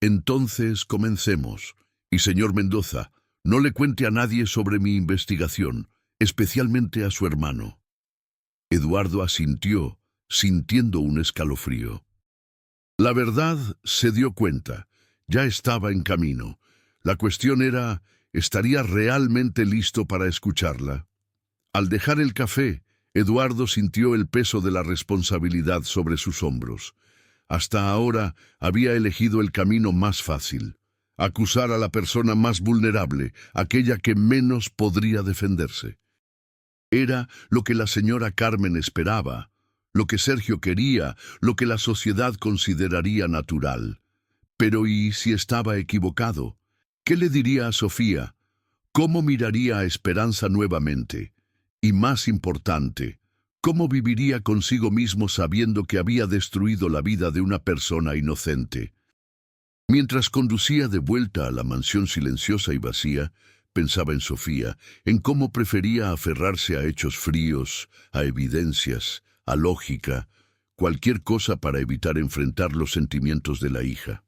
«Entonces comencemos. Y señor Mendoza, no le cuente a nadie sobre mi investigación, especialmente a su hermano». Eduardo asintió, sintiendo un escalofrío. La verdad, se dio cuenta, ya estaba en camino. La cuestión era, ¿estaría realmente listo para escucharla? Al dejar el café, Eduardo sintió el peso de la responsabilidad sobre sus hombros. Hasta ahora había elegido el camino más fácil, acusar a la persona más vulnerable, aquella que menos podría defenderse. Era lo que la señora Carmen esperaba, lo que Sergio quería, lo que la sociedad consideraría natural. Pero ¿y si estaba equivocado? ¿Qué le diría a Sofía? ¿Cómo miraría a Esperanza nuevamente? Y más importante, ¿cómo viviría consigo mismo sabiendo que había destruido la vida de una persona inocente? Mientras conducía de vuelta a la mansión silenciosa y vacía, pensaba en Sofía, en cómo prefería aferrarse a hechos fríos, a evidencias, a lógica, cualquier cosa para evitar enfrentar los sentimientos de la hija.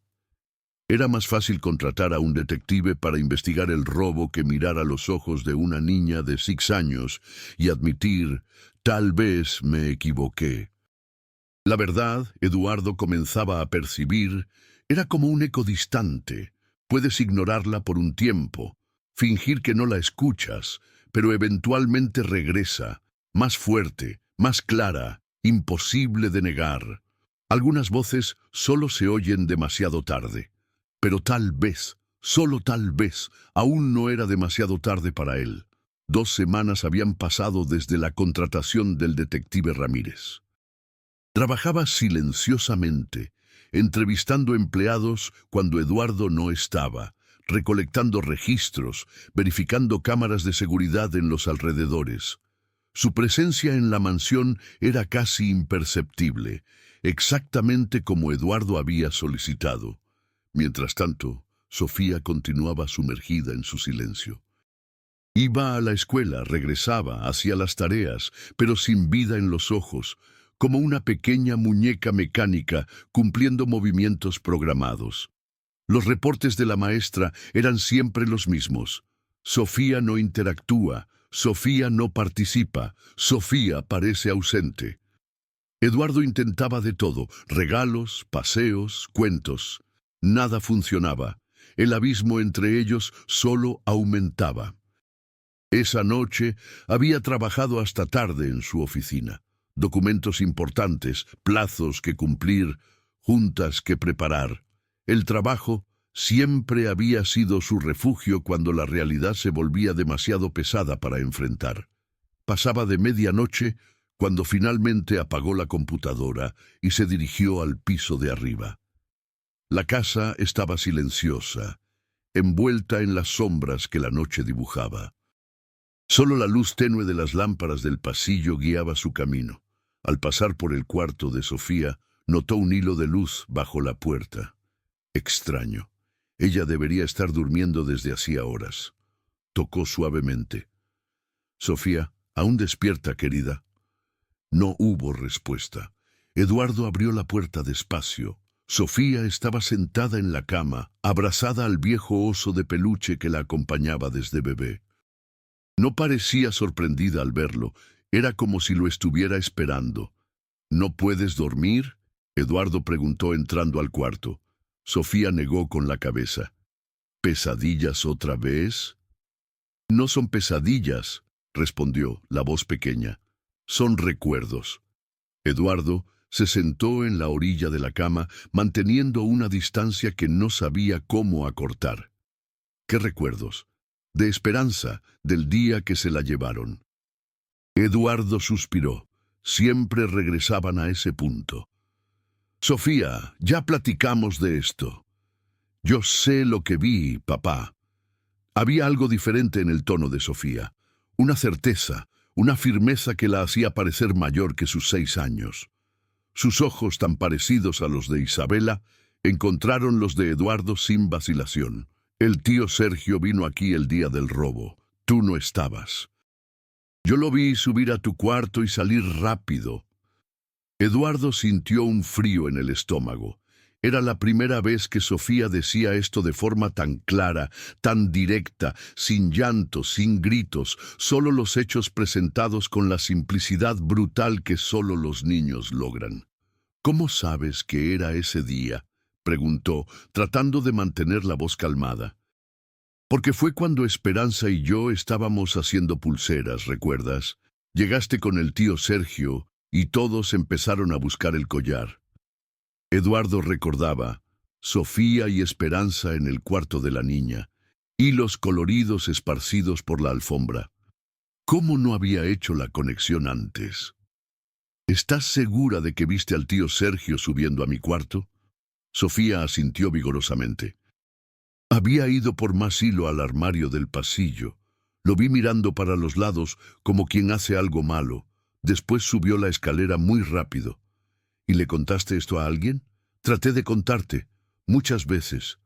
Era más fácil contratar a un detective para investigar el robo que mirar a los ojos de una niña de 6 años y admitir, tal vez me equivoqué. La verdad, Eduardo comenzaba a percibir, era como un eco distante. Puedes ignorarla por un tiempo, fingir que no la escuchas, pero eventualmente regresa, más fuerte, más clara, imposible de negar. Algunas voces solo se oyen demasiado tarde, pero tal vez, solo tal vez, aún no era demasiado tarde para él. 2 semanas habían pasado desde la contratación del detective Ramírez. Trabajaba silenciosamente, entrevistando empleados cuando Eduardo no estaba, recolectando registros, verificando cámaras de seguridad en los alrededores. Su presencia en la mansión era casi imperceptible, exactamente como Eduardo había solicitado. Mientras tanto, Sofía continuaba sumergida en su silencio. Iba a la escuela, regresaba, hacía las tareas, pero sin vida en los ojos, como una pequeña muñeca mecánica cumpliendo movimientos programados. Los reportes de la maestra eran siempre los mismos. Sofía no interactúa, Sofía no participa, Sofía parece ausente. Eduardo intentaba de todo, regalos, paseos, cuentos. Nada funcionaba. El abismo entre ellos solo aumentaba. Esa noche había trabajado hasta tarde en su oficina. Documentos importantes, plazos que cumplir, juntas que preparar. El trabajo siempre había sido su refugio cuando la realidad se volvía demasiado pesada para enfrentar. Pasaba de medianoche cuando finalmente apagó la computadora y se dirigió al piso de arriba. La casa estaba silenciosa, envuelta en las sombras que la noche dibujaba. Solo la luz tenue de las lámparas del pasillo guiaba su camino. Al pasar por el cuarto de Sofía, notó un hilo de luz bajo la puerta. Extraño. Ella debería estar durmiendo desde hacía horas. Tocó suavemente. «Sofía, ¿aún despierta, querida?» No hubo respuesta. Eduardo abrió la puerta despacio. Sofía estaba sentada en la cama, abrazada al viejo oso de peluche que la acompañaba desde bebé. No parecía sorprendida al verlo, era como si lo estuviera esperando. «¿No puedes dormir?», Eduardo preguntó entrando al cuarto. Sofía negó con la cabeza. «¿Pesadillas otra vez?» «No son pesadillas», respondió la voz pequeña. «Son recuerdos». Eduardo se sentó en la orilla de la cama, manteniendo una distancia que no sabía cómo acortar. «¿Qué recuerdos?» «De Esperanza, del día que se la llevaron». Eduardo suspiró. Siempre regresaban a ese punto. «Sofía, ya platicamos de esto». «Yo sé lo que vi, papá». Había algo diferente en el tono de Sofía. Una certeza, una firmeza que la hacía parecer mayor que sus 6 años. Sus ojos, tan parecidos a los de Isabela, encontraron los de Eduardo sin vacilación. «El tío Sergio vino aquí el día del robo. Tú no estabas. Yo lo vi subir a tu cuarto y salir rápido». Eduardo sintió un frío en el estómago. Era la primera vez que Sofía decía esto de forma tan clara, tan directa, sin llanto, sin gritos, solo los hechos presentados con la simplicidad brutal que solo los niños logran. «¿Cómo sabes que era ese día?», preguntó, tratando de mantener la voz calmada. «Porque fue cuando Esperanza y yo estábamos haciendo pulseras, ¿recuerdas? Llegaste con el tío Sergio y todos empezaron a buscar el collar». Eduardo recordaba Sofía y Esperanza en el cuarto de la niña, hilos coloridos esparcidos por la alfombra. ¿Cómo no había hecho la conexión antes? «¿Estás segura de que viste al tío Sergio subiendo a mi cuarto?» Sofía asintió vigorosamente. «Había ido por más hilo al armario del pasillo. Lo vi mirando para los lados como quien hace algo malo. Después subió la escalera muy rápido». «¿Y le contaste esto a alguien?» «Traté de contarte, muchas veces».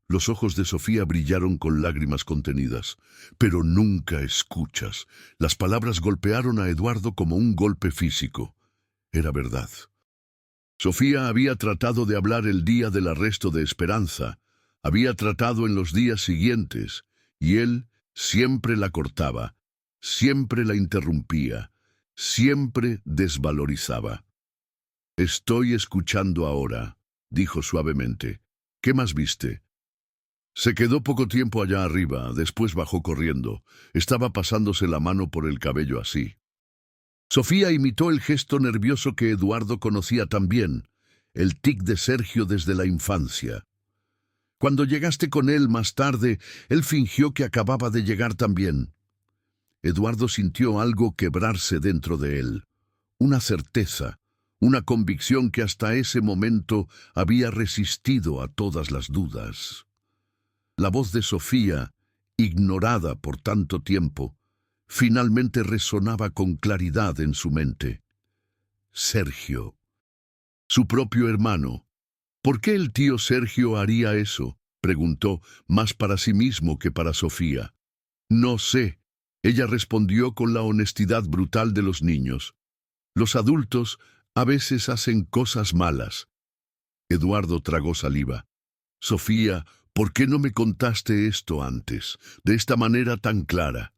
Los ojos de Sofía brillaron con lágrimas contenidas. «Pero nunca escuchas». Las palabras golpearon a Eduardo como un golpe físico. Era verdad. Sofía había tratado de hablar el día del arresto de Esperanza, había tratado en los días siguientes, y él siempre la cortaba, siempre la interrumpía, siempre desvalorizaba. «Estoy escuchando ahora», dijo suavemente. «¿Qué más viste?» Se quedó poco tiempo allá arriba, después bajó corriendo. Estaba pasándose la mano por el cabello así. Sofía imitó el gesto nervioso que Eduardo conocía tan bien, el tic de Sergio desde la infancia. «Cuando llegaste con él más tarde, él fingió que acababa de llegar también». Eduardo sintió algo quebrarse dentro de él, una certeza, una convicción que hasta ese momento había resistido a todas las dudas. La voz de Sofía, ignorada por tanto tiempo, finalmente resonaba con claridad en su mente. Sergio. Su propio hermano. «¿Por qué el tío Sergio haría eso?», preguntó, más para sí mismo que para Sofía. «No sé», ella respondió con la honestidad brutal de los niños. «Los adultos a veces hacen cosas malas». Eduardo tragó saliva. «Sofía, ¿por qué no me contaste esto antes, de esta manera tan clara?»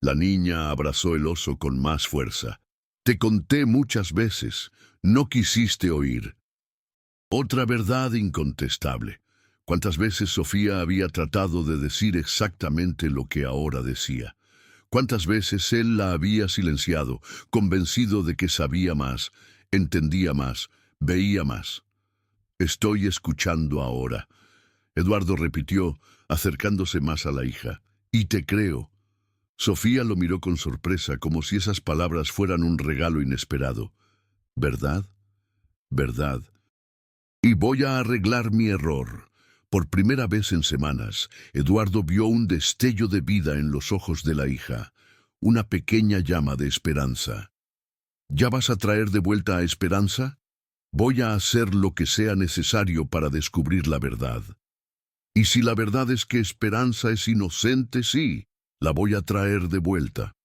La niña abrazó el oso con más fuerza. «Te conté muchas veces, no quisiste oír». Otra verdad incontestable. ¿Cuántas veces Sofía había tratado de decir exactamente lo que ahora decía? ¿Cuántas veces él la había silenciado, convencido de que sabía más, entendía más, veía más? «Estoy escuchando ahora», Eduardo repitió, acercándose más a la hija. «Y te creo. Sofía lo miró con sorpresa, como si esas palabras fueran un regalo inesperado. ¿Verdad? ¿Verdad? Y voy a arreglar mi error. Por primera vez en semanas, Eduardo vio un destello de vida en los ojos de la hija, una pequeña llama de esperanza. ¿Ya vas a traer de vuelta a Esperanza? Voy a hacer lo que sea necesario para descubrir la verdad. Y si la verdad es que Esperanza es inocente, sí, la voy a traer de vuelta.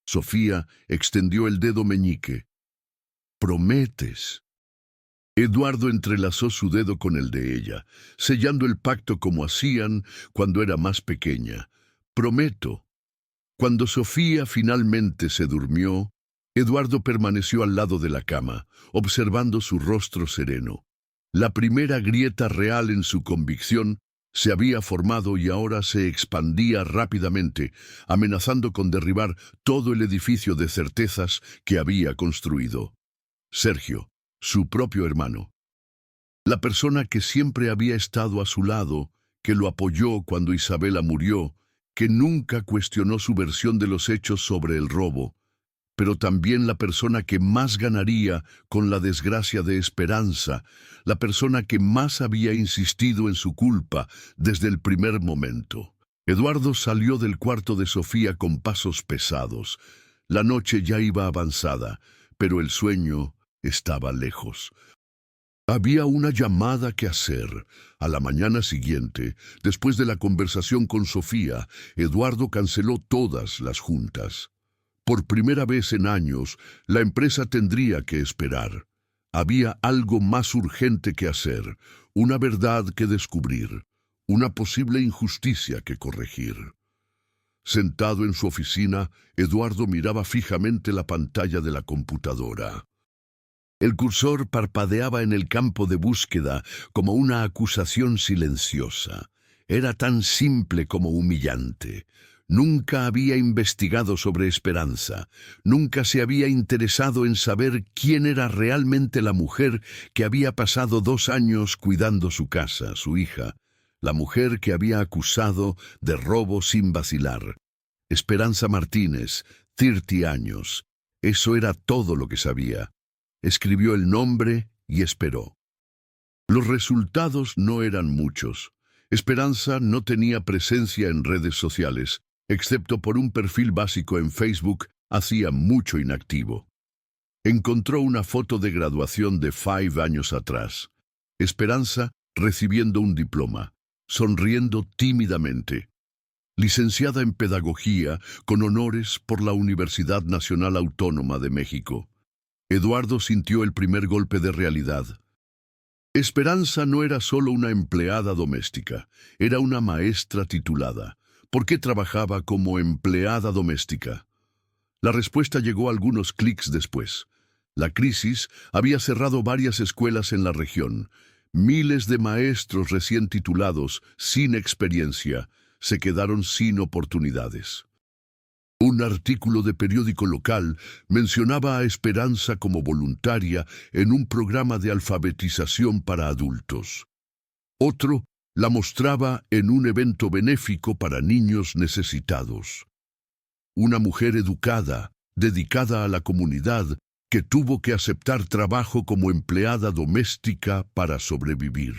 Sofía extendió el dedo meñique. ¿Prometes? Eduardo entrelazó su dedo con el de ella, sellando el pacto como hacían cuando era más pequeña. Prometo. Cuando Sofía finalmente se durmió, Eduardo permaneció al lado de la cama, observando su rostro sereno. La primera grieta real en su convicción se había formado y ahora se expandía rápidamente, amenazando con derribar todo el edificio de certezas que había construido. Sergio, su propio hermano. La persona que siempre había estado a su lado, que lo apoyó cuando Isabela murió, que nunca cuestionó su versión de los hechos sobre el robo, pero también la persona que más ganaría con la desgracia de Esperanza, la persona que más había insistido en su culpa desde el primer momento. Eduardo salió del cuarto de Sofía con pasos pesados. La noche ya iba avanzada, pero el sueño estaba lejos. Había una llamada que hacer. A la mañana siguiente, después de la conversación con Sofía, Eduardo canceló todas las juntas. Por primera vez en años, la empresa tendría que esperar. Había algo más urgente que hacer, una verdad que descubrir, una posible injusticia que corregir. Sentado en su oficina, Eduardo miraba fijamente la pantalla de la computadora. El cursor parpadeaba en el campo de búsqueda como una acusación silenciosa. Era tan simple como humillante. Nunca había investigado sobre Esperanza. Nunca se había interesado en saber quién era realmente la mujer que había pasado 2 años cuidando su casa, su hija. La mujer que había acusado de robo sin vacilar. Esperanza Martínez, 30 años. Eso era todo lo que sabía. Escribió el nombre y esperó. Los resultados no eran muchos. Esperanza no tenía presencia en redes sociales, excepto por un perfil básico en Facebook, hacía mucho inactivo. Encontró una foto de graduación de 5 años atrás. Esperanza recibiendo un diploma, sonriendo tímidamente. Licenciada en Pedagogía, con honores por la Universidad Nacional Autónoma de México. Eduardo sintió el primer golpe de realidad. Esperanza no era solo una empleada doméstica, era una maestra titulada. ¿Por qué trabajaba como empleada doméstica? La respuesta llegó algunos clics después. La crisis había cerrado varias escuelas en la región. Miles de maestros recién titulados, sin experiencia, se quedaron sin oportunidades. Un artículo de periódico local mencionaba a Esperanza como voluntaria en un programa de alfabetización para adultos. Otro la mostraba en un evento benéfico para niños necesitados. Una mujer educada, dedicada a la comunidad, que tuvo que aceptar trabajo como empleada doméstica para sobrevivir.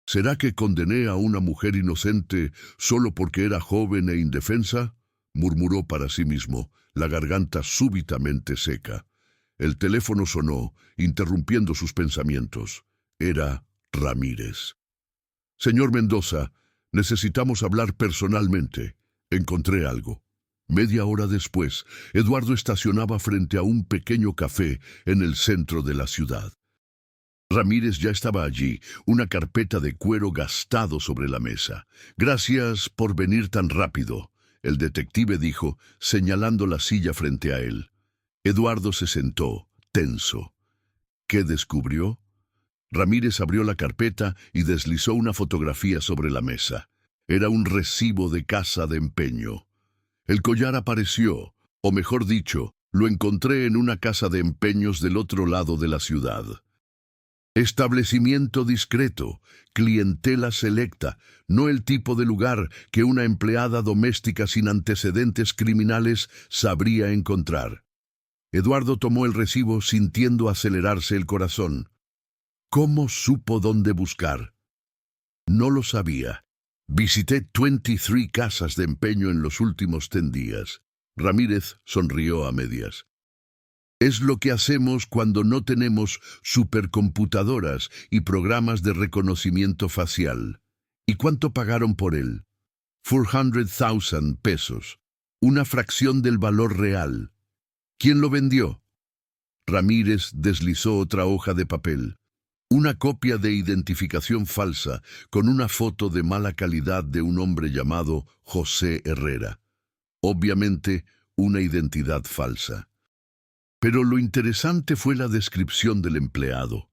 ¿Será que condené a una mujer inocente solo porque era joven e indefensa? Murmuró para sí mismo, la garganta súbitamente seca. El teléfono sonó, interrumpiendo sus pensamientos. Era Ramírez. Señor Mendoza, necesitamos hablar personalmente. Encontré algo. Media hora después, Eduardo estacionaba frente a un pequeño café en el centro de la ciudad. Ramírez ya estaba allí, una carpeta de cuero gastado sobre la mesa. Gracias por venir tan rápido, el detective dijo, señalando la silla frente a él. Eduardo se sentó, tenso. ¿Qué descubrió? Ramírez abrió la carpeta y deslizó una fotografía sobre la mesa. Era un recibo de casa de empeño. El collar apareció, o mejor dicho, lo encontré en una casa de empeños del otro lado de la ciudad. Establecimiento discreto, clientela selecta, no el tipo de lugar que una empleada doméstica sin antecedentes criminales sabría encontrar. Eduardo tomó el recibo sintiendo acelerarse el corazón. ¿Cómo supo dónde buscar? No lo sabía. Visité 23 casas de empeño en los últimos 10 días. Ramírez sonrió a medias. Es lo que hacemos cuando no tenemos supercomputadoras y programas de reconocimiento facial. ¿Y cuánto pagaron por él? 400,000 pesos. Una fracción del valor real. ¿Quién lo vendió? Ramírez deslizó otra hoja de papel. Una copia de identificación falsa con una foto de mala calidad de un hombre llamado José Herrera. Obviamente, una identidad falsa. Pero lo interesante fue la descripción del empleado.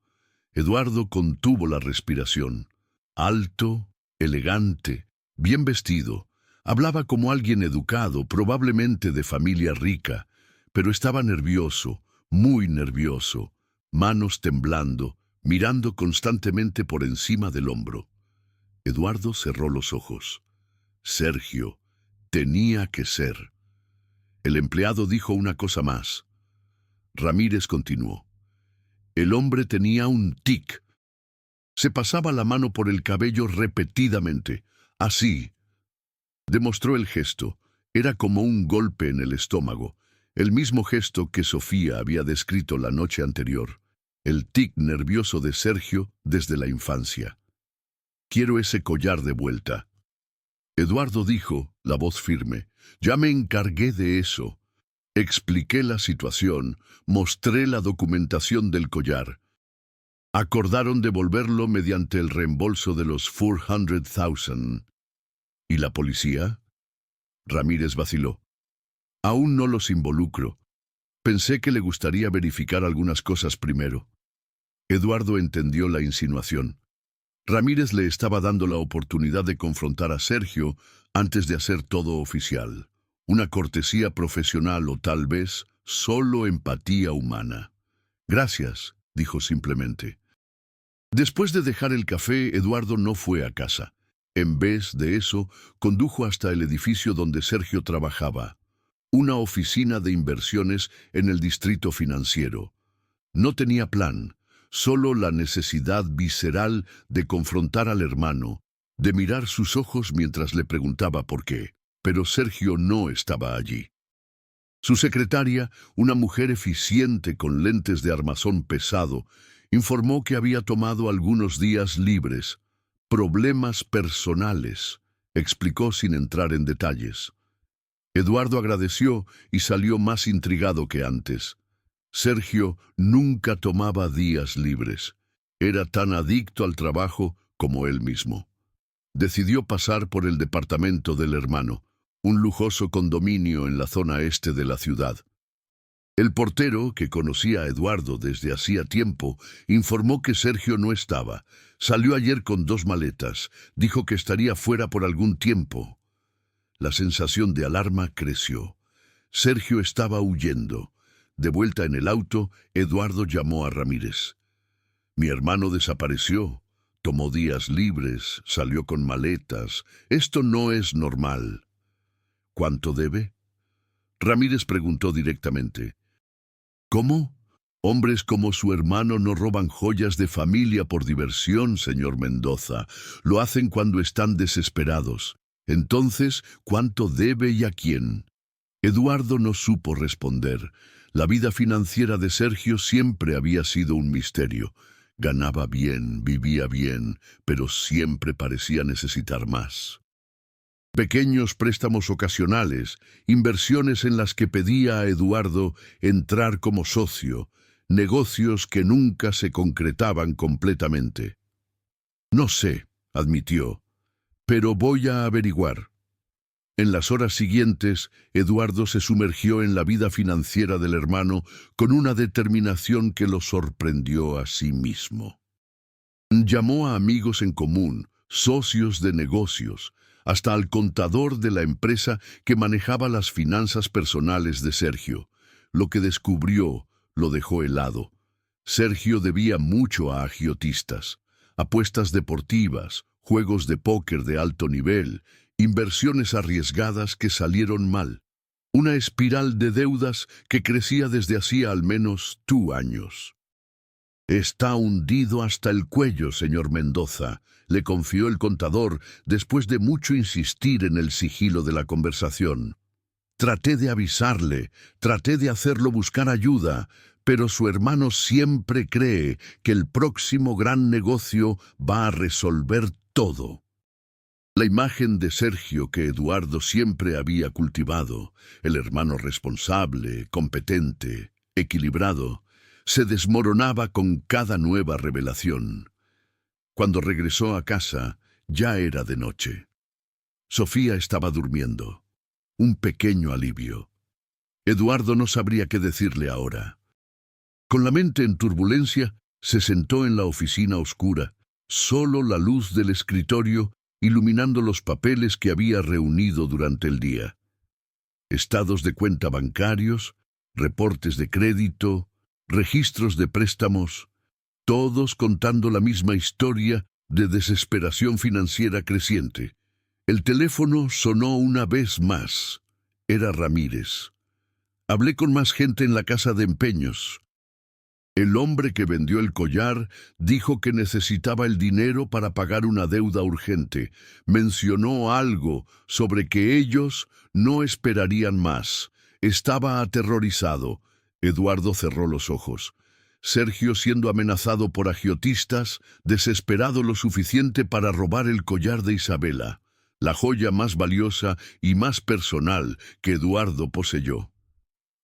Eduardo contuvo la respiración. Alto, elegante, bien vestido. Hablaba como alguien educado, probablemente de familia rica, pero estaba nervioso, muy nervioso, manos temblando, mirando constantemente por encima del hombro. Eduardo cerró los ojos. Sergio, tenía que ser. El empleado dijo una cosa más. Ramírez continuó. El hombre tenía un tic. Se pasaba la mano por el cabello repetidamente. Así. Demostró el gesto. Era como un golpe en el estómago. El mismo gesto que Sofía había descrito la noche anterior. El tic nervioso de Sergio desde la infancia. Quiero ese collar de vuelta. Eduardo dijo, la voz firme. Ya me encargué de eso. Expliqué la situación, mostré la documentación del collar. Acordaron devolverlo mediante el reembolso de los 400,000. ¿Y la policía? Ramírez vaciló. Aún no los involucro. Pensé que le gustaría verificar algunas cosas primero. Eduardo entendió la insinuación. Ramírez le estaba dando la oportunidad de confrontar a Sergio antes de hacer todo oficial. Una cortesía profesional o tal vez solo empatía humana. Gracias, dijo simplemente. Después de dejar el café, Eduardo no fue a casa. En vez de eso, condujo hasta el edificio donde Sergio trabajaba, una oficina de inversiones en el distrito financiero. No tenía plan, solo la necesidad visceral de confrontar al hermano, de mirar sus ojos mientras le preguntaba por qué. Pero Sergio no estaba allí. Su secretaria, una mujer eficiente con lentes de armazón pesado, informó que había tomado algunos días libres. Problemas personales, explicó sin entrar en detalles. Eduardo agradeció y salió más intrigado que antes. Sergio nunca tomaba días libres. Era tan adicto al trabajo como él mismo. Decidió pasar por el departamento del hermano, un lujoso condominio en la zona este de la ciudad. El portero, que conocía a Eduardo desde hacía tiempo, informó que Sergio no estaba. Salió ayer con 2 maletas. Dijo que estaría fuera por algún tiempo. La sensación de alarma creció. Sergio estaba huyendo. De vuelta en el auto, Eduardo llamó a Ramírez. Mi hermano desapareció. Tomó días libres, salió con maletas. Esto no es normal. ¿Cuánto debe? Ramírez preguntó directamente. ¿Cómo? Hombres como su hermano no roban joyas de familia por diversión, señor Mendoza. Lo hacen cuando están desesperados. Entonces, ¿cuánto debe y a quién? Eduardo no supo responder. La vida financiera de Sergio siempre había sido un misterio. Ganaba bien, vivía bien, pero siempre parecía necesitar más. Pequeños préstamos ocasionales, inversiones en las que pedía a Eduardo entrar como socio, negocios que nunca se concretaban completamente. No sé, admitió, pero voy a averiguar. En las horas siguientes, Eduardo se sumergió en la vida financiera del hermano con una determinación que lo sorprendió a sí mismo. Llamó a amigos en común, socios de negocios, hasta al contador de la empresa que manejaba las finanzas personales de Sergio. Lo que descubrió lo dejó helado. Sergio debía mucho a agiotistas, apuestas deportivas, juegos de póker de alto nivel, inversiones arriesgadas que salieron mal. Una espiral de deudas que crecía desde hacía al menos 2 años. «Está hundido hasta el cuello, señor Mendoza», le confió el contador después de mucho insistir en el sigilo de la conversación. Traté de avisarle, traté de hacerlo buscar ayuda, pero su hermano siempre cree que el próximo gran negocio va a resolver todo. La imagen de Sergio que Eduardo siempre había cultivado, el hermano responsable, competente, equilibrado, se desmoronaba con cada nueva revelación. Cuando regresó a casa, ya era de noche. Sofía estaba durmiendo. Un pequeño alivio. Eduardo no sabría qué decirle ahora. Con la mente en turbulencia, se sentó en la oficina oscura, solo la luz del escritorio iluminando los papeles que había reunido durante el día. Estados de cuenta bancarios, reportes de crédito, registros de préstamos, todos contando la misma historia de desesperación financiera creciente. El teléfono sonó una vez más. Era Ramírez. Hablé con más gente en la casa de empeños. El hombre que vendió el collar dijo que necesitaba el dinero para pagar una deuda urgente. Mencionó algo sobre que ellos no esperarían más. Estaba aterrorizado. Eduardo cerró los ojos. Sergio siendo amenazado por agiotistas, desesperado lo suficiente para robar el collar de Isabela, la joya más valiosa y más personal que Eduardo poseyó.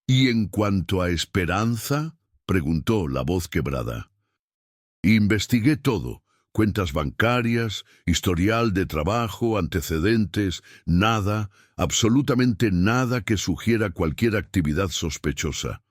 «¿Y en cuanto a Esperanza?», preguntó la voz quebrada. «Investigué todo, cuentas bancarias, historial de trabajo, antecedentes, nada, absolutamente nada que sugiera cualquier actividad sospechosa.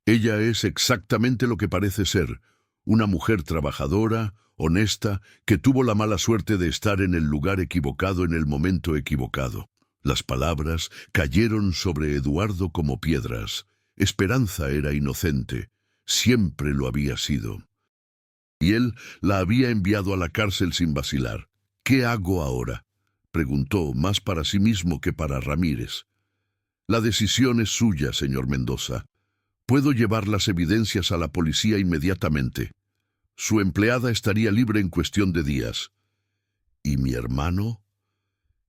Ella es exactamente lo que parece ser, una mujer trabajadora, honesta, que tuvo la mala suerte de estar en el lugar equivocado en el momento equivocado». Las palabras cayeron sobre Eduardo como piedras. Esperanza era inocente, siempre lo había sido. Y él la había enviado a la cárcel sin vacilar. «¿Qué hago ahora?», preguntó, más para sí mismo que para Ramírez. «La decisión es suya, señor Mendoza. Puedo llevar las evidencias a la policía inmediatamente. Su empleada estaría libre en cuestión de días». «¿Y mi hermano?».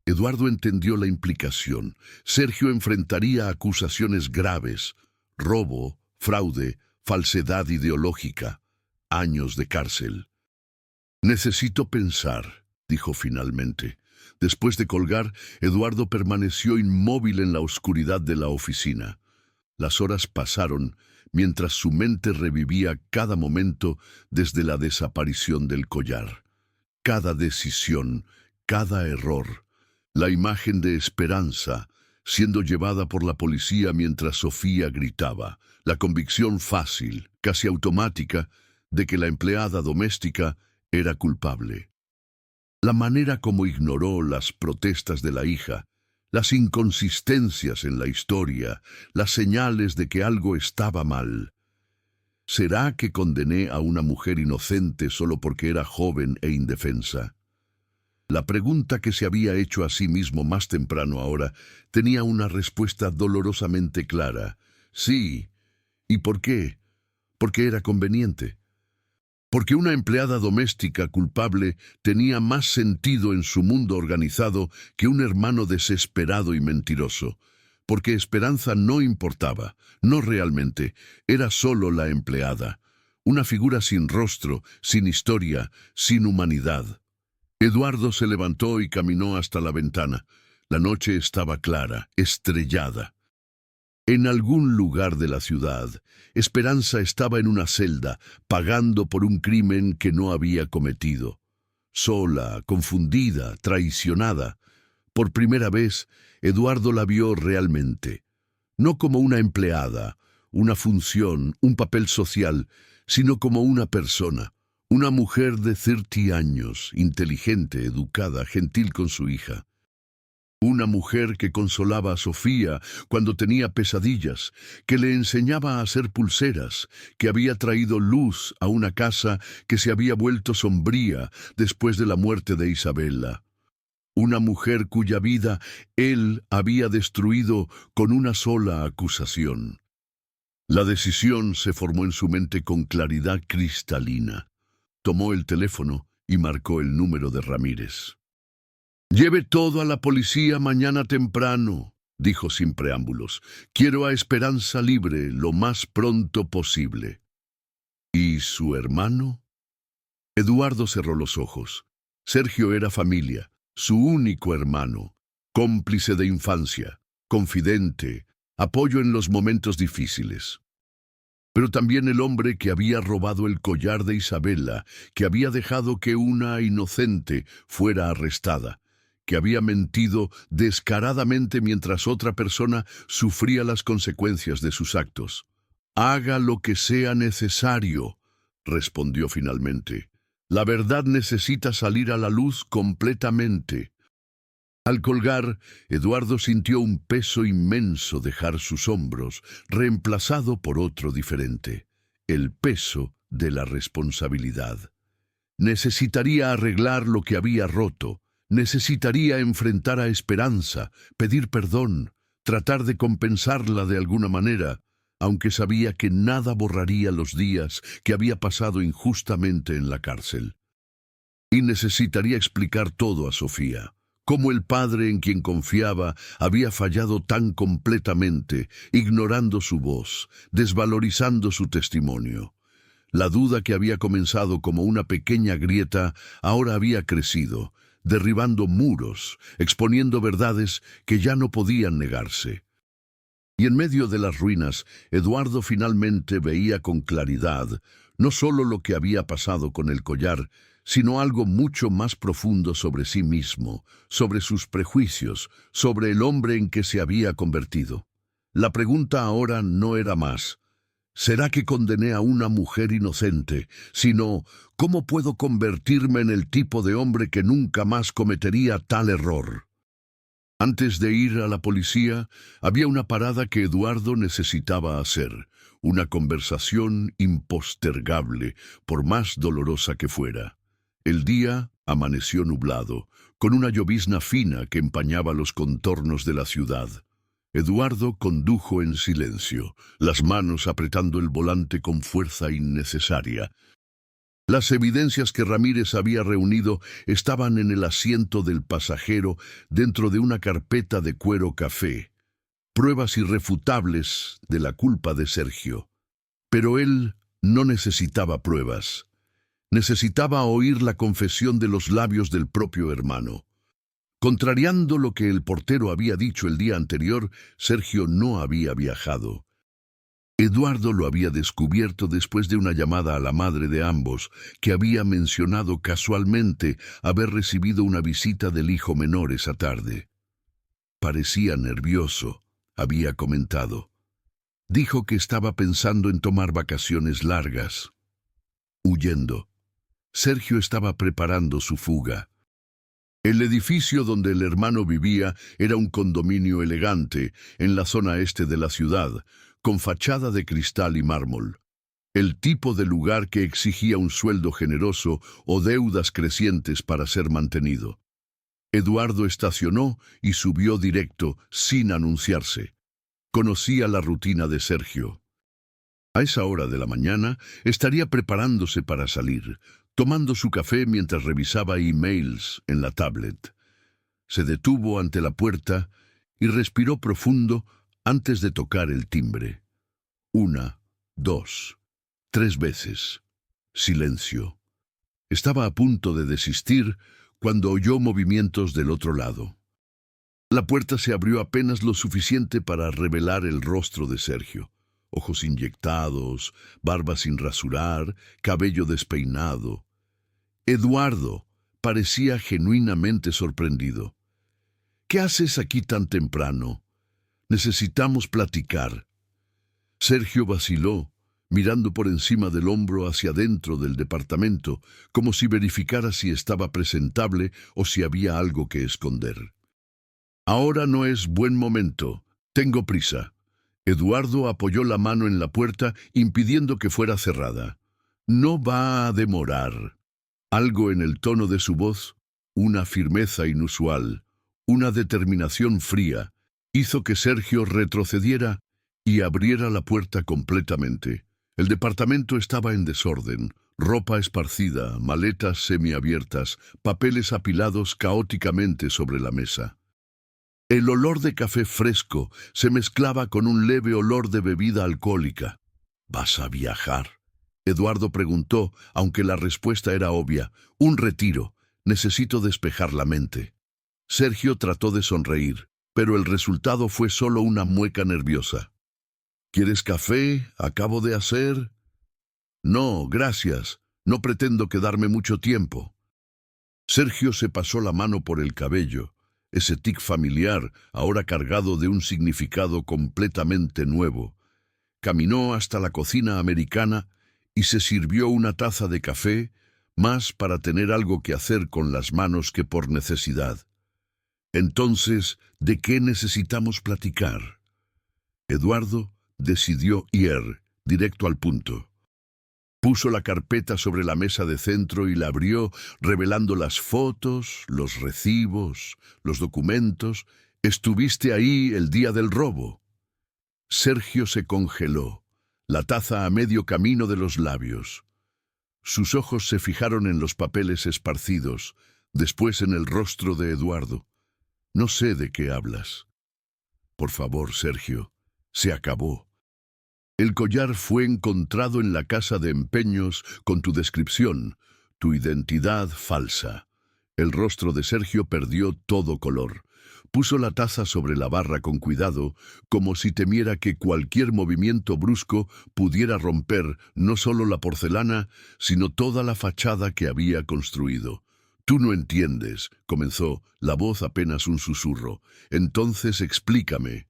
Eduardo entendió la implicación. Sergio enfrentaría acusaciones graves: robo, fraude, falsedad ideológica, años de cárcel. «Necesito pensar», dijo finalmente. Después de colgar, Eduardo permaneció inmóvil en la oscuridad de la oficina. Las horas pasaron mientras su mente revivía cada momento desde la desaparición del collar. Cada decisión, cada error. La imagen de Esperanza siendo llevada por la policía mientras Sofía gritaba. La convicción fácil, casi automática, de que la empleada doméstica era culpable. La manera como ignoró las protestas de la hija, las inconsistencias en la historia, las señales de que algo estaba mal. ¿Será que condené a una mujer inocente solo porque era joven e indefensa? La pregunta que se había hecho a sí mismo más temprano ahora tenía una respuesta dolorosamente clara. Sí. ¿Y por qué? Porque era conveniente. Porque una empleada doméstica culpable tenía más sentido en su mundo organizado que un hermano desesperado y mentiroso. Porque Esperanza no importaba, no realmente, era solo la empleada. Una figura sin rostro, sin historia, sin humanidad. Eduardo se levantó y caminó hasta la ventana. La noche estaba clara, estrellada. En algún lugar de la ciudad, Esperanza estaba en una celda, pagando por un crimen que no había cometido. Sola, confundida, traicionada. Por primera vez, Eduardo la vio realmente. No como una empleada, una función, un papel social, sino como una persona. Una mujer de 30 años, inteligente, educada, gentil con su hija. Una mujer que consolaba a Sofía cuando tenía pesadillas, que le enseñaba a hacer pulseras, que había traído luz a una casa que se había vuelto sombría después de la muerte de Isabella. Una mujer cuya vida él había destruido con una sola acusación. La decisión se formó en su mente con claridad cristalina. Tomó el teléfono y marcó el número de Ramírez. «Lleve todo a la policía mañana temprano», dijo sin preámbulos. «Quiero a Esperanza libre lo más pronto posible». ¿Y su hermano? Eduardo cerró los ojos. Sergio era familia, su único hermano, cómplice de infancia, confidente, apoyo en los momentos difíciles. Pero también el hombre que había robado el collar de Isabella, que había dejado que una inocente fuera arrestada, que había mentido descaradamente mientras otra persona sufría las consecuencias de sus actos. «Haga lo que sea necesario», respondió finalmente. «La verdad necesita salir a la luz completamente». Al colgar, Eduardo sintió un peso inmenso dejar sus hombros, reemplazado por otro diferente: el peso de la responsabilidad. Necesitaría arreglar lo que había roto. Necesitaría enfrentar a Esperanza, pedir perdón, tratar de compensarla de alguna manera, aunque sabía que nada borraría los días que había pasado injustamente en la cárcel. Y necesitaría explicar todo a Sofía, cómo el padre en quien confiaba había fallado tan completamente, ignorando su voz, desvalorizando su testimonio. La duda que había comenzado como una pequeña grieta ahora había crecido, derribando muros, exponiendo verdades que ya no podían negarse. Y en medio de las ruinas, Eduardo finalmente veía con claridad no solo lo que había pasado con el collar, sino algo mucho más profundo sobre sí mismo, sobre sus prejuicios, sobre el hombre en que se había convertido. La pregunta ahora no era más: ¿será que condené a una mujer inocente?, sino ¿cómo puedo convertirme en el tipo de hombre que nunca más cometería tal error? Antes de ir a la policía, había una parada que Eduardo necesitaba hacer, una conversación impostergable, por más dolorosa que fuera. El día amaneció nublado, con una llovizna fina que empañaba los contornos de la ciudad. Eduardo condujo en silencio, las manos apretando el volante con fuerza innecesaria. Las evidencias que Ramírez había reunido estaban en el asiento del pasajero dentro de una carpeta de cuero café. Pruebas irrefutables de la culpa de Sergio. Pero él no necesitaba pruebas. Necesitaba oír la confesión de los labios del propio hermano. Contrariando lo que el portero había dicho el día anterior, Sergio no había viajado. Eduardo lo había descubierto después de una llamada a la madre de ambos, que había mencionado casualmente haber recibido una visita del hijo menor esa tarde. Parecía nervioso, había comentado. Dijo que estaba pensando en tomar vacaciones largas. Huyendo. Sergio estaba preparando su fuga. El edificio donde el hermano vivía era un condominio elegante en la zona este de la ciudad, con fachada de cristal y mármol. El tipo de lugar que exigía un sueldo generoso o deudas crecientes para ser mantenido. Eduardo estacionó y subió directo, sin anunciarse. Conocía la rutina de Sergio. A esa hora de la mañana estaría preparándose para salir, tomando su café mientras revisaba emails en la tablet. Se detuvo ante la puerta y respiró profundo antes de tocar el timbre. 1, 2, 3 veces. Silencio. Estaba a punto de desistir cuando oyó movimientos del otro lado. La puerta se abrió apenas lo suficiente para revelar el rostro de Sergio. Ojos inyectados, barba sin rasurar, cabello despeinado. Eduardo parecía genuinamente sorprendido. «¿Qué haces aquí tan temprano? Necesitamos platicar». Sergio vaciló, mirando por encima del hombro hacia dentro del departamento, como si verificara si estaba presentable o si había algo que esconder. Ahora no es buen momento. Tengo prisa. Eduardo apoyó la mano en la puerta, impidiendo que fuera cerrada. No va a demorar. Algo en el tono de su voz, una firmeza inusual, una determinación fría, hizo que Sergio retrocediera y abriera la puerta completamente. El departamento estaba en desorden, ropa esparcida, maletas semiabiertas, papeles apilados caóticamente sobre la mesa. El olor de café fresco se mezclaba con un leve olor de bebida alcohólica. ¿Vas a viajar? Eduardo preguntó, aunque la respuesta era obvia. Un retiro. Necesito despejar la mente. Sergio trató de sonreír, pero el resultado fue solo una mueca nerviosa. ¿Quieres café? Acabo de hacer. No, gracias. No pretendo quedarme mucho tiempo. Sergio se pasó la mano por el cabello. Ese tic familiar, ahora cargado de un significado completamente nuevo. Caminó hasta la cocina americana y se sirvió una taza de café, más para tener algo que hacer con las manos que por necesidad. Entonces, ¿de qué necesitamos platicar? Eduardo decidió ir directo al punto. Puso la carpeta sobre la mesa de centro y la abrió, revelando las fotos, los recibos, los documentos. ¿Estuviste ahí el día del robo? Sergio se congeló, la taza a medio camino de los labios. Sus ojos se fijaron en los papeles esparcidos, después en el rostro de Eduardo. No sé de qué hablas. Por favor, Sergio, se acabó. El collar fue encontrado en la casa de empeños con tu descripción, tu identidad falsa. El rostro de Sergio perdió todo color. Puso la taza sobre la barra con cuidado, como si temiera que cualquier movimiento brusco pudiera romper no solo la porcelana, sino toda la fachada que había construido. Tú no entiendes, comenzó, la voz apenas un susurro. Entonces explícame.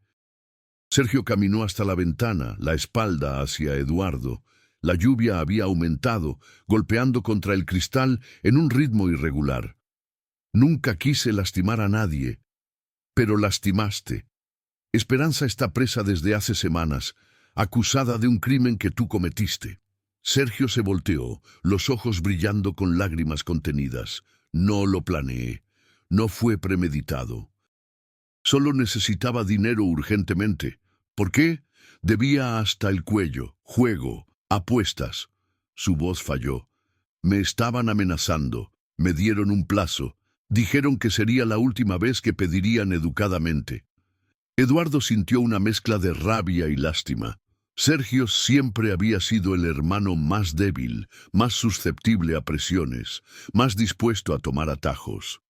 Sergio caminó hasta la ventana, la espalda hacia Eduardo. La lluvia había aumentado, golpeando contra el cristal en un ritmo irregular. Nunca quise lastimar a nadie, pero lastimaste. Esperanza está presa desde hace semanas, acusada de un crimen que tú cometiste. Sergio se volteó, los ojos brillando con lágrimas contenidas. No lo planeé. No fue premeditado. Solo necesitaba dinero urgentemente. ¿Por qué? Debía hasta el cuello. Juego. Apuestas. Su voz falló. Me estaban amenazando. Me dieron un plazo. Dijeron que sería la última vez que pedirían educadamente. Eduardo sintió una mezcla de rabia y lástima. Sergio siempre había sido el hermano más débil, más susceptible a presiones, más dispuesto a tomar atajos.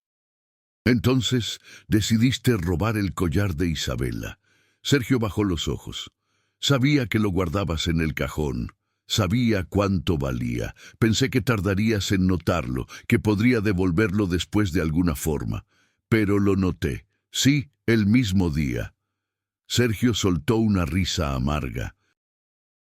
Entonces decidiste robar el collar de Isabela. Sergio bajó los ojos. Sabía que lo guardabas en el cajón. Sabía cuánto valía. Pensé que tardarías en notarlo, que podría devolverlo después de alguna forma. Pero lo noté. Sí, el mismo día. Sergio soltó una risa amarga.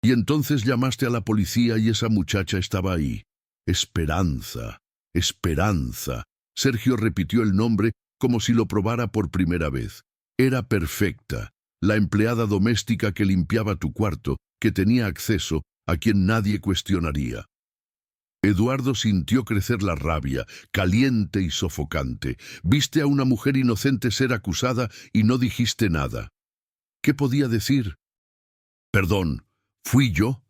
Y entonces llamaste a la policía y esa muchacha estaba ahí. Esperanza, Esperanza. Sergio repitió el nombre como si lo probara por primera vez. Era perfecta, la empleada doméstica que limpiaba tu cuarto, que tenía acceso, a quien nadie cuestionaría. Eduardo sintió crecer la rabia, caliente y sofocante. Viste a una mujer inocente ser acusada y no dijiste nada. ¿Qué podía decir? Perdón, ¿fui yo?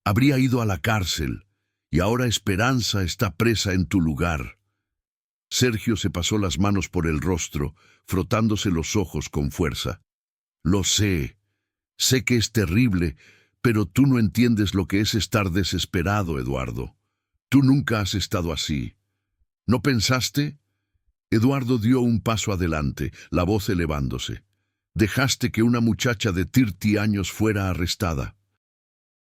Habría ido a la cárcel, y ahora Esperanza está presa en tu lugar. Sergio se pasó las manos por el rostro, frotándose los ojos con fuerza. Lo sé que es terrible, pero tú no entiendes lo que es estar desesperado, Eduardo. Tú nunca has estado así. ¿No pensaste? Eduardo dio un paso adelante, la voz elevándose. Dejaste que una muchacha de 30 años fuera arrestada.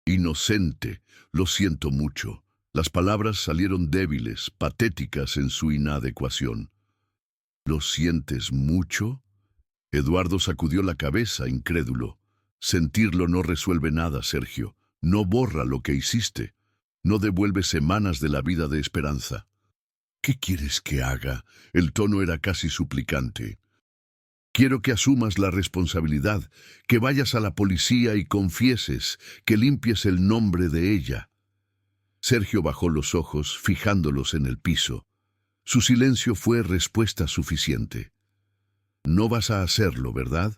Inocente, lo siento mucho. Las palabras salieron débiles, patéticas en su inadecuación. ¿Lo sientes mucho? Eduardo sacudió la cabeza, incrédulo. Sentirlo no resuelve nada, Sergio. No borra lo que hiciste. No devuelve semanas de la vida de Esperanza. ¿Qué quieres que haga? El tono era casi suplicante. Quiero que asumas la responsabilidad, que vayas a la policía y confieses, que limpies el nombre de ella. Sergio bajó los ojos, fijándolos en el piso. Su silencio fue respuesta suficiente. No vas a hacerlo, ¿verdad?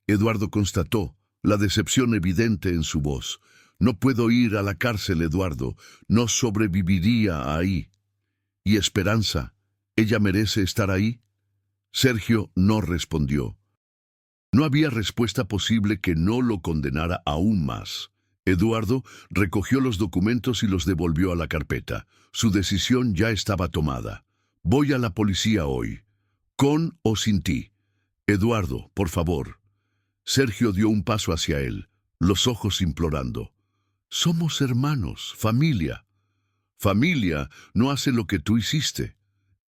Eduardo constató, la decepción evidente en su voz. No puedo ir a la cárcel, Eduardo. No sobreviviría ahí. ¿Y Esperanza? ¿Ella merece estar ahí? Sergio no respondió. No había respuesta posible que no lo condenara aún más. Eduardo recogió los documentos y los devolvió a la carpeta. Su decisión ya estaba tomada. Voy a la policía hoy. ¿Con o sin ti? Eduardo, por favor. Sergio dio un paso hacia él, los ojos implorando. Somos hermanos, familia. Familia no hace lo que tú hiciste.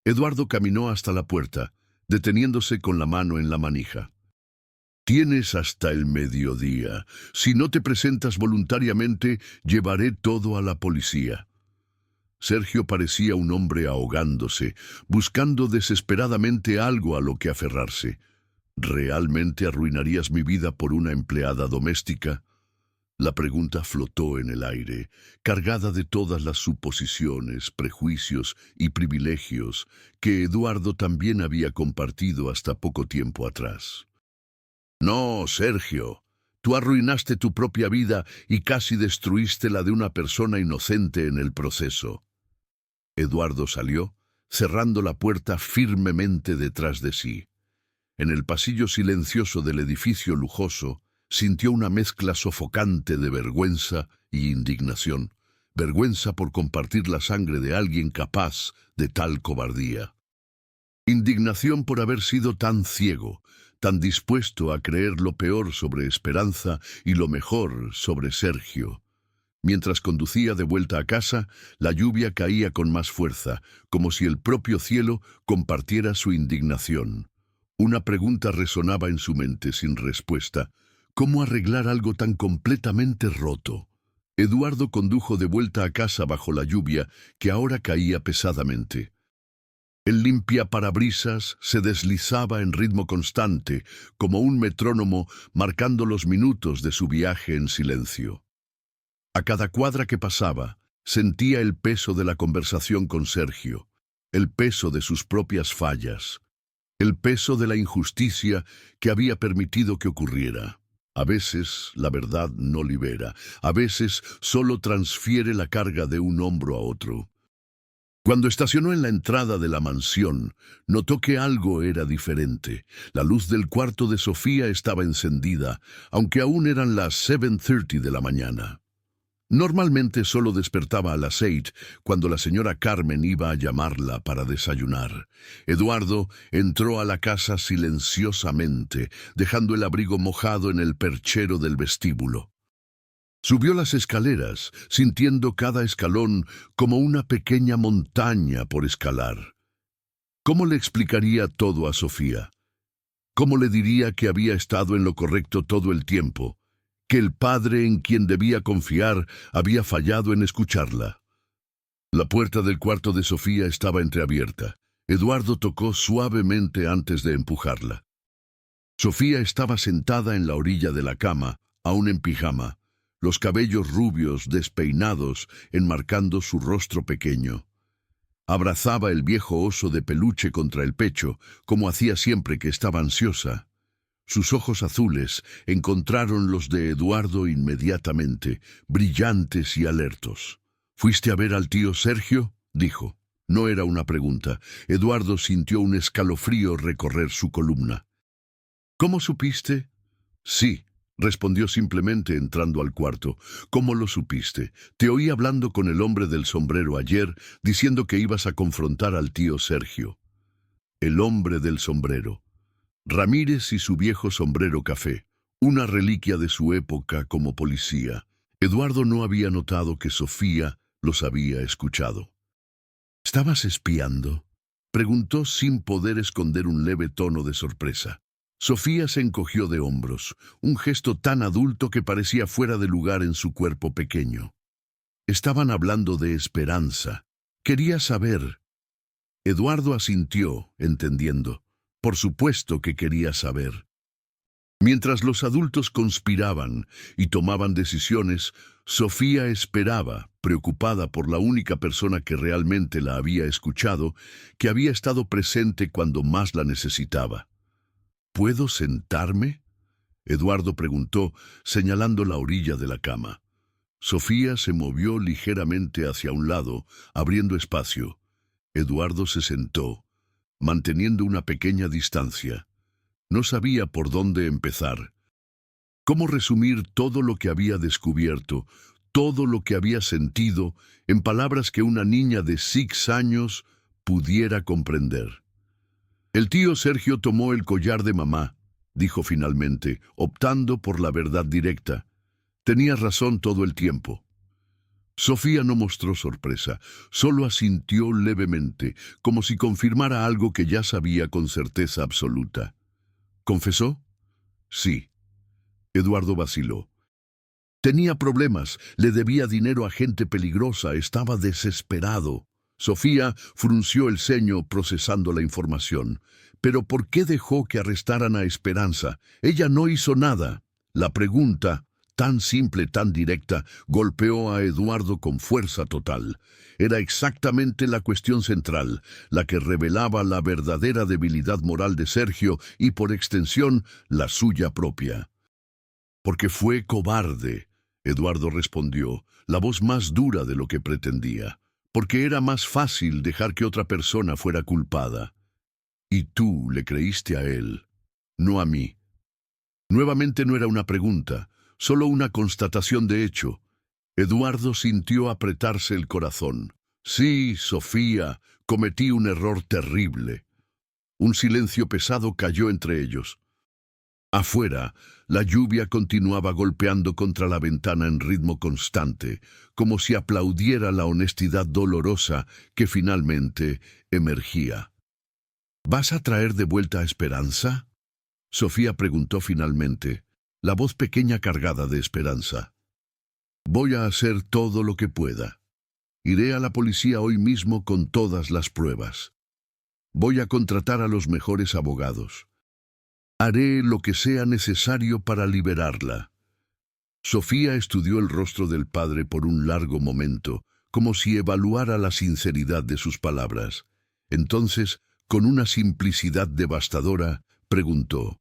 Eduardo caminó hasta la puerta, deteniéndose con la mano en la manija. Tienes hasta el mediodía. Si no te presentas voluntariamente, llevaré todo a la policía. Sergio parecía un hombre ahogándose, buscando desesperadamente algo a lo que aferrarse. ¿Realmente arruinarías mi vida por una empleada doméstica? La pregunta flotó en el aire, cargada de todas las suposiciones, prejuicios y privilegios que Eduardo también había compartido hasta poco tiempo atrás. No, Sergio, tú arruinaste tu propia vida y casi destruiste la de una persona inocente en el proceso. Eduardo salió, cerrando la puerta firmemente detrás de sí. En el pasillo silencioso del edificio lujoso, sintió una mezcla sofocante de vergüenza y indignación. Vergüenza por compartir la sangre de alguien capaz de tal cobardía. Indignación por haber sido tan ciego, tan dispuesto a creer lo peor sobre Esperanza y lo mejor sobre Sergio. Mientras conducía de vuelta a casa, la lluvia caía con más fuerza, como si el propio cielo compartiera su indignación. Una pregunta resonaba en su mente sin respuesta. ¿Cómo arreglar algo tan completamente roto? Eduardo condujo de vuelta a casa bajo la lluvia, que ahora caía pesadamente. El limpiaparabrisas se deslizaba en ritmo constante, como un metrónomo marcando los minutos de su viaje en silencio. A cada cuadra que pasaba, sentía el peso de la conversación con Sergio, el peso de sus propias fallas, el peso de la injusticia que había permitido que ocurriera. A veces la verdad no libera, a veces solo transfiere la carga de un hombro a otro. Cuando estacionó en la entrada de la mansión, notó que algo era diferente. La luz del cuarto de Sofía estaba encendida, aunque aún eran las 7:30 de la mañana. Normalmente solo despertaba a las 8, cuando la señora Carmen iba a llamarla para desayunar. Eduardo entró a la casa silenciosamente, dejando el abrigo mojado en el perchero del vestíbulo. Subió las escaleras, sintiendo cada escalón como una pequeña montaña por escalar. ¿Cómo le explicaría todo a Sofía? ¿Cómo le diría que había estado en lo correcto todo el tiempo? Que el padre en quien debía confiar había fallado en escucharla. La puerta del cuarto de Sofía estaba entreabierta. Eduardo tocó suavemente antes de empujarla. Sofía estaba sentada en la orilla de la cama, aún en pijama, los cabellos rubios despeinados enmarcando su rostro pequeño. Abrazaba el viejo oso de peluche contra el pecho, como hacía siempre que estaba ansiosa. Sus ojos azules encontraron los de Eduardo inmediatamente, brillantes y alertos. «¿Fuiste a ver al tío Sergio?», dijo. No era una pregunta. Eduardo sintió un escalofrío recorrer su columna. «¿Cómo supiste?» «Sí», respondió simplemente entrando al cuarto. «¿Cómo lo supiste? Te oí hablando con el hombre del sombrero ayer, diciendo que ibas a confrontar al tío Sergio». El hombre del sombrero. Ramírez y su viejo sombrero café, una reliquia de su época como policía. Eduardo no había notado que Sofía los había escuchado. «¿Estabas espiando?», preguntó sin poder esconder un leve tono de sorpresa. Sofía se encogió de hombros, un gesto tan adulto que parecía fuera de lugar en su cuerpo pequeño. Estaban hablando de Esperanza. Quería saber. Eduardo asintió, entendiendo. Por supuesto que quería saber. Mientras los adultos conspiraban y tomaban decisiones, Sofía esperaba, preocupada por la única persona que realmente la había escuchado, que había estado presente cuando más la necesitaba. ¿Puedo sentarme?, Eduardo preguntó, señalando la orilla de la cama. Sofía se movió ligeramente hacia un lado, abriendo espacio. Eduardo se sentó, manteniendo una pequeña distancia. No sabía por dónde empezar. ¿Cómo resumir todo lo que había descubierto, todo lo que había sentido, en palabras que una niña de 6 años pudiera comprender? El tío Sergio tomó el collar de mamá, dijo finalmente, optando por la verdad directa. Tenía razón todo el tiempo. Sofía no mostró sorpresa, solo asintió levemente, como si confirmara algo que ya sabía con certeza absoluta. ¿Confesó? Sí. Eduardo vaciló. Tenía problemas, le debía dinero a gente peligrosa, estaba desesperado. Sofía frunció el ceño procesando la información. ¿Pero por qué dejó que arrestaran a Esperanza? Ella no hizo nada. La pregunta, tan simple, tan directa, golpeó a Eduardo con fuerza total. Era exactamente la cuestión central, la que revelaba la verdadera debilidad moral de Sergio y, por extensión, la suya propia. Porque fue cobarde, Eduardo respondió, la voz más dura de lo que pretendía. Porque era más fácil dejar que otra persona fuera culpada. Y tú le creíste a él, no a mí. Nuevamente no era una pregunta, solo una constatación de hecho. Eduardo sintió apretarse el corazón. Sí, Sofía, cometí un error terrible. Un silencio pesado cayó entre ellos. Afuera, la lluvia continuaba golpeando contra la ventana en ritmo constante, como si aplaudiera la honestidad dolorosa que finalmente emergía. ¿Vas a traer de vuelta a Esperanza?, Sofía preguntó finalmente, la voz pequeña cargada de esperanza. Voy a hacer todo lo que pueda. Iré a la policía hoy mismo con todas las pruebas. Voy a contratar a los mejores abogados. Haré lo que sea necesario para liberarla. Sofía estudió el rostro del padre por un largo momento, como si evaluara la sinceridad de sus palabras. Entonces, con una simplicidad devastadora, preguntó,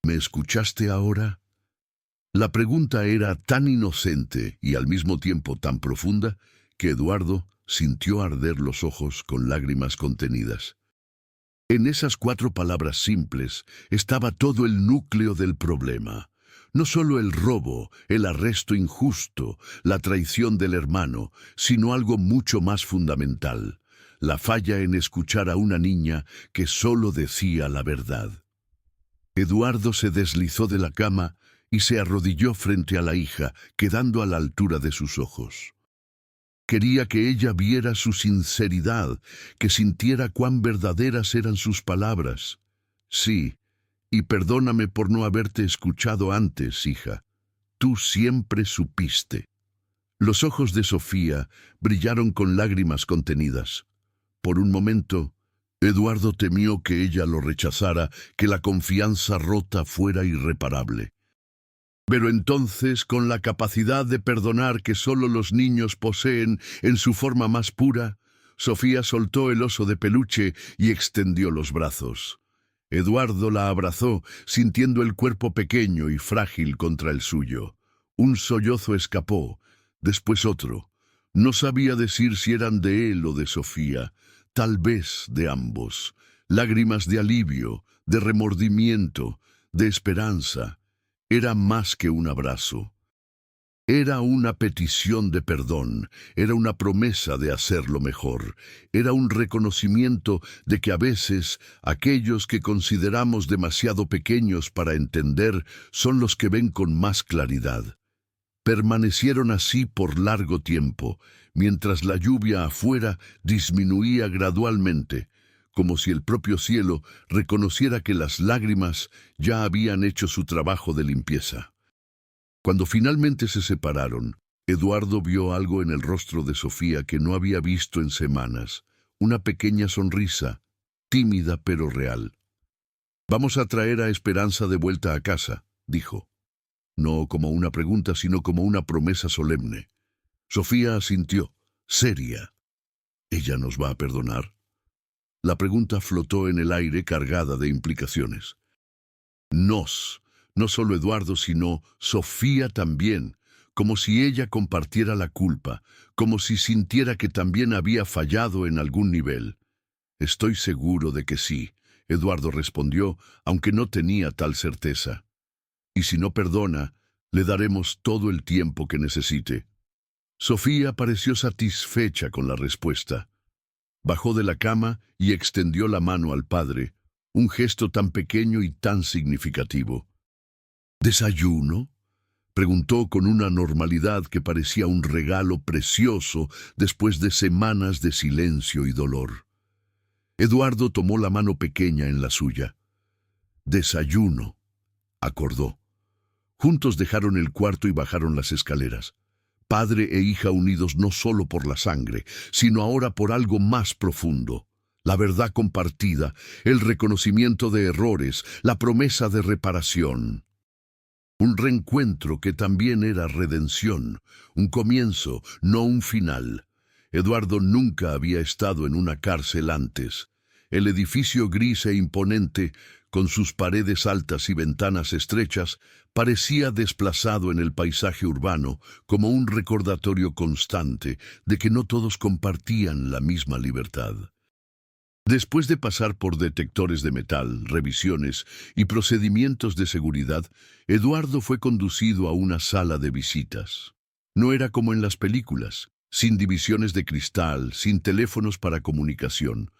¿me escuchaste ahora? La pregunta era tan inocente y al mismo tiempo tan profunda que Eduardo sintió arder los ojos con lágrimas contenidas. En esas 4 palabras simples estaba todo el núcleo del problema. No solo el robo, el arresto injusto, la traición del hermano, sino algo mucho más fundamental, la falla en escuchar a una niña que solo decía la verdad. Eduardo se deslizó de la cama y se arrodilló frente a la hija, quedando a la altura de sus ojos. Quería que ella viera su sinceridad, que sintiera cuán verdaderas eran sus palabras. Sí, y perdóname por no haberte escuchado antes, hija. Tú siempre supiste. Los ojos de Sofía brillaron con lágrimas contenidas. Por un momento, Eduardo temió que ella lo rechazara, que la confianza rota fuera irreparable. Pero entonces, con la capacidad de perdonar que solo los niños poseen en su forma más pura, Sofía soltó el oso de peluche y extendió los brazos. Eduardo la abrazó, sintiendo el cuerpo pequeño y frágil contra el suyo. Un sollozo escapó, después otro. No sabía decir si eran de él o de Sofía, tal vez de ambos. Lágrimas de alivio, de remordimiento, de esperanza. Era más que un abrazo. Era una petición de perdón, era una promesa de hacerlo mejor, era un reconocimiento de que a veces aquellos que consideramos demasiado pequeños para entender son los que ven con más claridad. Permanecieron así por largo tiempo, mientras la lluvia afuera disminuía gradualmente, como si el propio cielo reconociera que las lágrimas ya habían hecho su trabajo de limpieza. Cuando finalmente se separaron, Eduardo vio algo en el rostro de Sofía que no había visto en semanas, una pequeña sonrisa, tímida pero real. Vamos a traer a Esperanza de vuelta a casa, dijo. No como una pregunta, sino como una promesa solemne. Sofía asintió, seria. ¿Ella nos va a perdonar? La pregunta flotó en el aire cargada de implicaciones. Nos, no solo Eduardo, sino Sofía también, como si ella compartiera la culpa, como si sintiera que también había fallado en algún nivel. Estoy seguro de que sí, Eduardo respondió, aunque no tenía tal certeza. Y si no perdona, le daremos todo el tiempo que necesite. Sofía pareció satisfecha con la respuesta. Bajó de la cama y extendió la mano al padre, un gesto tan pequeño y tan significativo. ¿Desayuno?, preguntó con una normalidad que parecía un regalo precioso después de semanas de silencio y dolor. Eduardo tomó la mano pequeña en la suya. Desayuno, acordó. Juntos dejaron el cuarto y bajaron las escaleras. Padre e hija unidos no solo por la sangre, sino ahora por algo más profundo. La verdad compartida, el reconocimiento de errores, la promesa de reparación. Un reencuentro que también era redención, un comienzo, no un final. Eduardo nunca había estado en una cárcel antes. El edificio gris e imponente, con sus paredes altas y ventanas estrechas, parecía desplazado en el paisaje urbano como un recordatorio constante de que no todos compartían la misma libertad. Después de pasar por detectores de metal, revisiones y procedimientos de seguridad, Eduardo fue conducido a una sala de visitas. No era como en las películas, sin divisiones de cristal, sin teléfonos para comunicación.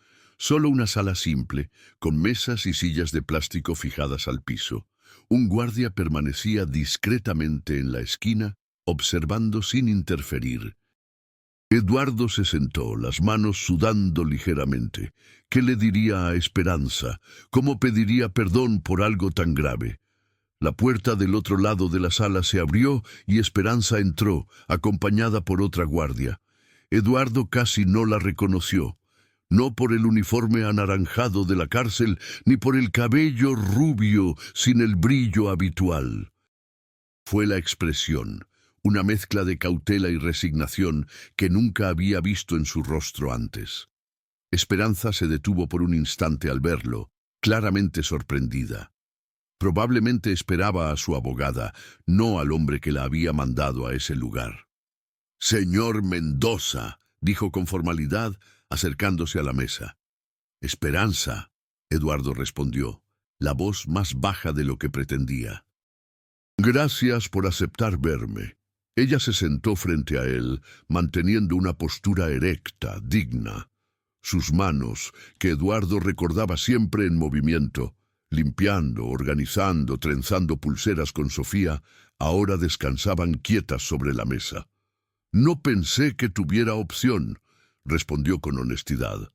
Solo una sala simple, con mesas y sillas de plástico fijadas al piso. Un guardia permanecía discretamente en la esquina, observando sin interferir. Eduardo se sentó, las manos sudando ligeramente. ¿Qué le diría a Esperanza? ¿Cómo pediría perdón por algo tan grave? La puerta del otro lado de la sala se abrió y Esperanza entró, acompañada por otra guardia. Eduardo casi no la reconoció. No por el uniforme anaranjado de la cárcel, ni por el cabello rubio sin el brillo habitual. Fue la expresión, una mezcla de cautela y resignación que nunca había visto en su rostro antes. Esperanza se detuvo por un instante al verlo, claramente sorprendida. Probablemente esperaba a su abogada, no al hombre que la había mandado a ese lugar. «Señor Mendoza», dijo con formalidad, acercándose a la mesa. «Esperanza», Eduardo respondió, la voz más baja de lo que pretendía. «Gracias por aceptar verme». Ella se sentó frente a él, manteniendo una postura erecta, digna. Sus manos, que Eduardo recordaba siempre en movimiento, limpiando, organizando, trenzando pulseras con Sofía, ahora descansaban quietas sobre la mesa. «No pensé que tuviera opción», respondió con honestidad.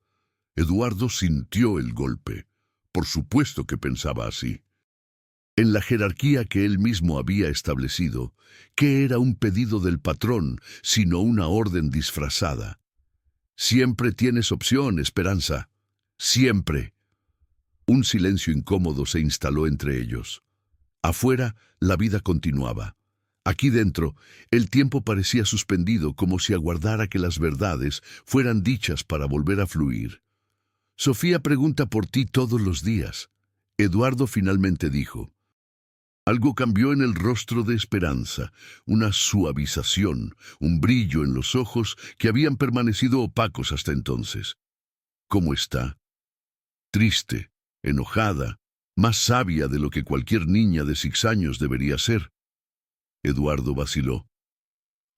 Eduardo sintió el golpe. Por supuesto que pensaba así. En la jerarquía que él mismo había establecido, ¿qué era un pedido del patrón, sino una orden disfrazada? «Siempre tienes opción, Esperanza. Siempre». Un silencio incómodo se instaló entre ellos. Afuera, la vida continuaba. Aquí dentro, el tiempo parecía suspendido, como si aguardara que las verdades fueran dichas para volver a fluir. «Sofía pregunta por ti todos los días», Eduardo finalmente dijo. Algo cambió en el rostro de Esperanza, una suavización, un brillo en los ojos que habían permanecido opacos hasta entonces. «¿Cómo está?» «Triste, enojada, más sabia de lo que cualquier niña de 6 años debería ser». Eduardo vaciló.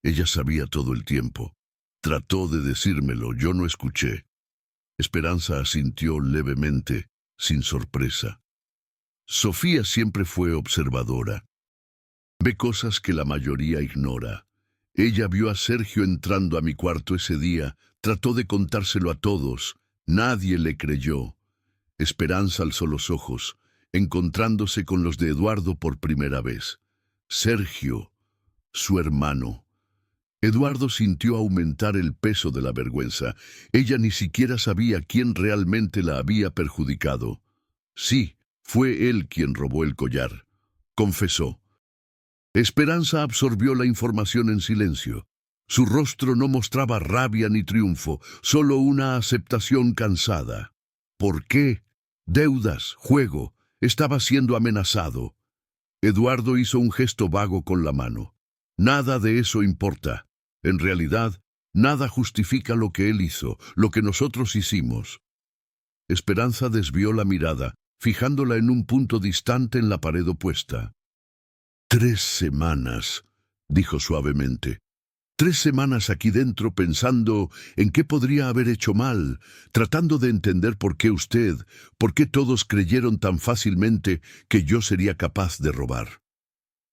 Ella sabía todo el tiempo. Trató de decírmelo, yo no escuché. Esperanza asintió levemente, sin sorpresa. Sofía siempre fue observadora. Ve cosas que la mayoría ignora. Ella vio a Sergio entrando a mi cuarto ese día, trató de contárselo a todos. Nadie le creyó. Esperanza alzó los ojos, encontrándose con los de Eduardo por primera vez. Sergio, su hermano. Eduardo sintió aumentar el peso de la vergüenza. Ella ni siquiera sabía quién realmente la había perjudicado. Sí, Fue él quien robó el collar. Confesó. Esperanza absorbió la información en silencio. Su rostro no mostraba rabia ni triunfo, solo una aceptación cansada. ¿Por qué? Deudas, juego, estaba siendo amenazado. Eduardo hizo un gesto vago con la mano. Nada de eso importa. En realidad, nada justifica lo que él hizo, lo que nosotros hicimos. Esperanza desvió la mirada, fijándola en un punto distante en la pared opuesta. 3 semanas, dijo suavemente. 3 semanas aquí dentro pensando en qué podría haber hecho mal, tratando de entender por qué todos creyeron tan fácilmente que yo sería capaz de robar.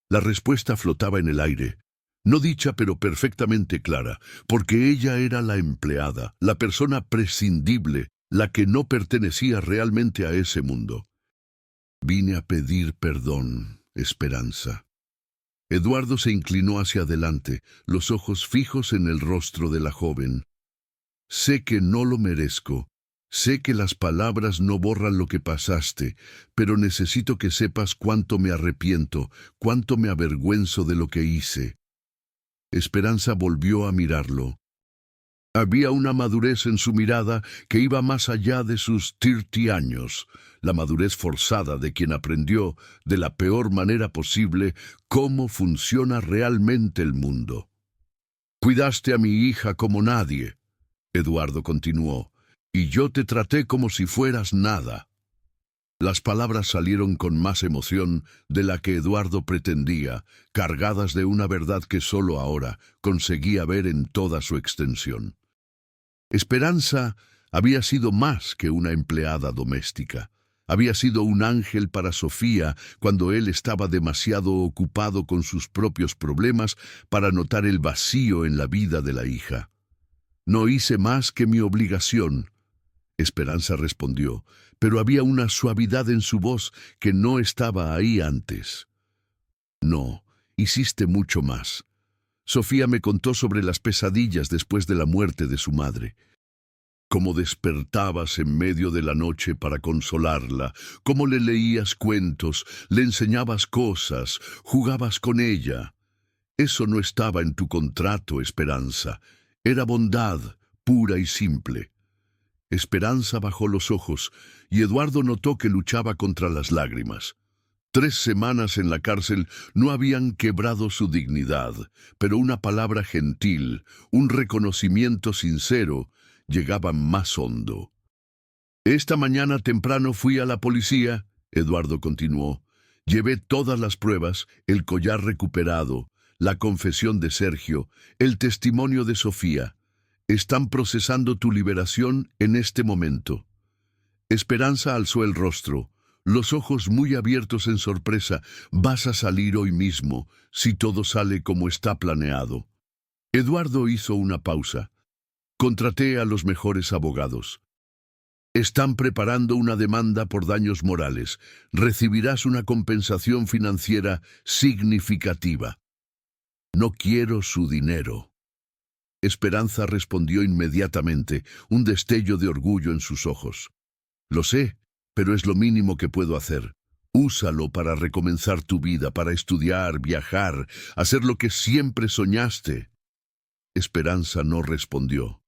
La respuesta flotaba en el aire, no dicha pero perfectamente clara, porque ella era la empleada, la persona prescindible, la que no pertenecía realmente a ese mundo. Vine a pedir perdón, Esperanza. Eduardo se inclinó hacia adelante, los ojos fijos en el rostro de la joven. Sé que no lo merezco, sé que las palabras no borran lo que pasaste, pero necesito que sepas cuánto me arrepiento, cuánto me avergüenzo de lo que hice. Esperanza volvió a mirarlo. Había una madurez en su mirada que iba más allá de sus 30 años, la madurez forzada de quien aprendió, de la peor manera posible, cómo funciona realmente el mundo. Cuidaste a mi hija como nadie, Eduardo continuó, y yo te traté como si fueras nada. Las palabras salieron con más emoción de la que Eduardo pretendía, cargadas de una verdad que solo ahora conseguía ver en toda su extensión. Esperanza había sido más que una empleada doméstica. Había sido un ángel para Sofía cuando él estaba demasiado ocupado con sus propios problemas para notar el vacío en la vida de la hija. No hice más que mi obligación, Esperanza respondió, pero había una suavidad en su voz que no estaba ahí antes. No, hiciste mucho más. Sofía me contó sobre las pesadillas después de la muerte de su madre. Cómo despertabas en medio de la noche para consolarla, cómo le leías cuentos, le enseñabas cosas, jugabas con ella. Eso no estaba en tu contrato, Esperanza. Era bondad, pura y simple. Esperanza bajó los ojos, y Eduardo notó que luchaba contra las lágrimas. 3 semanas en la cárcel no habían quebrado su dignidad, pero una palabra gentil, un reconocimiento sincero, llegaban más hondo. Esta mañana temprano fui a la policía, Eduardo continuó. Llevé todas las pruebas, el collar recuperado, la confesión de Sergio, el testimonio de Sofía. Están procesando tu liberación en este momento. Esperanza alzó el rostro, los ojos muy abiertos en sorpresa. Vas a salir hoy mismo, si todo sale como está planeado. Eduardo hizo una pausa. Contraté a los mejores abogados. Están preparando una demanda por daños morales. Recibirás una compensación financiera significativa. No quiero su dinero. Esperanza respondió inmediatamente, un destello de orgullo en sus ojos. Lo sé, pero es lo mínimo que puedo hacer. Úsalo para recomenzar tu vida, para estudiar, viajar, hacer lo que siempre soñaste. Esperanza no respondió.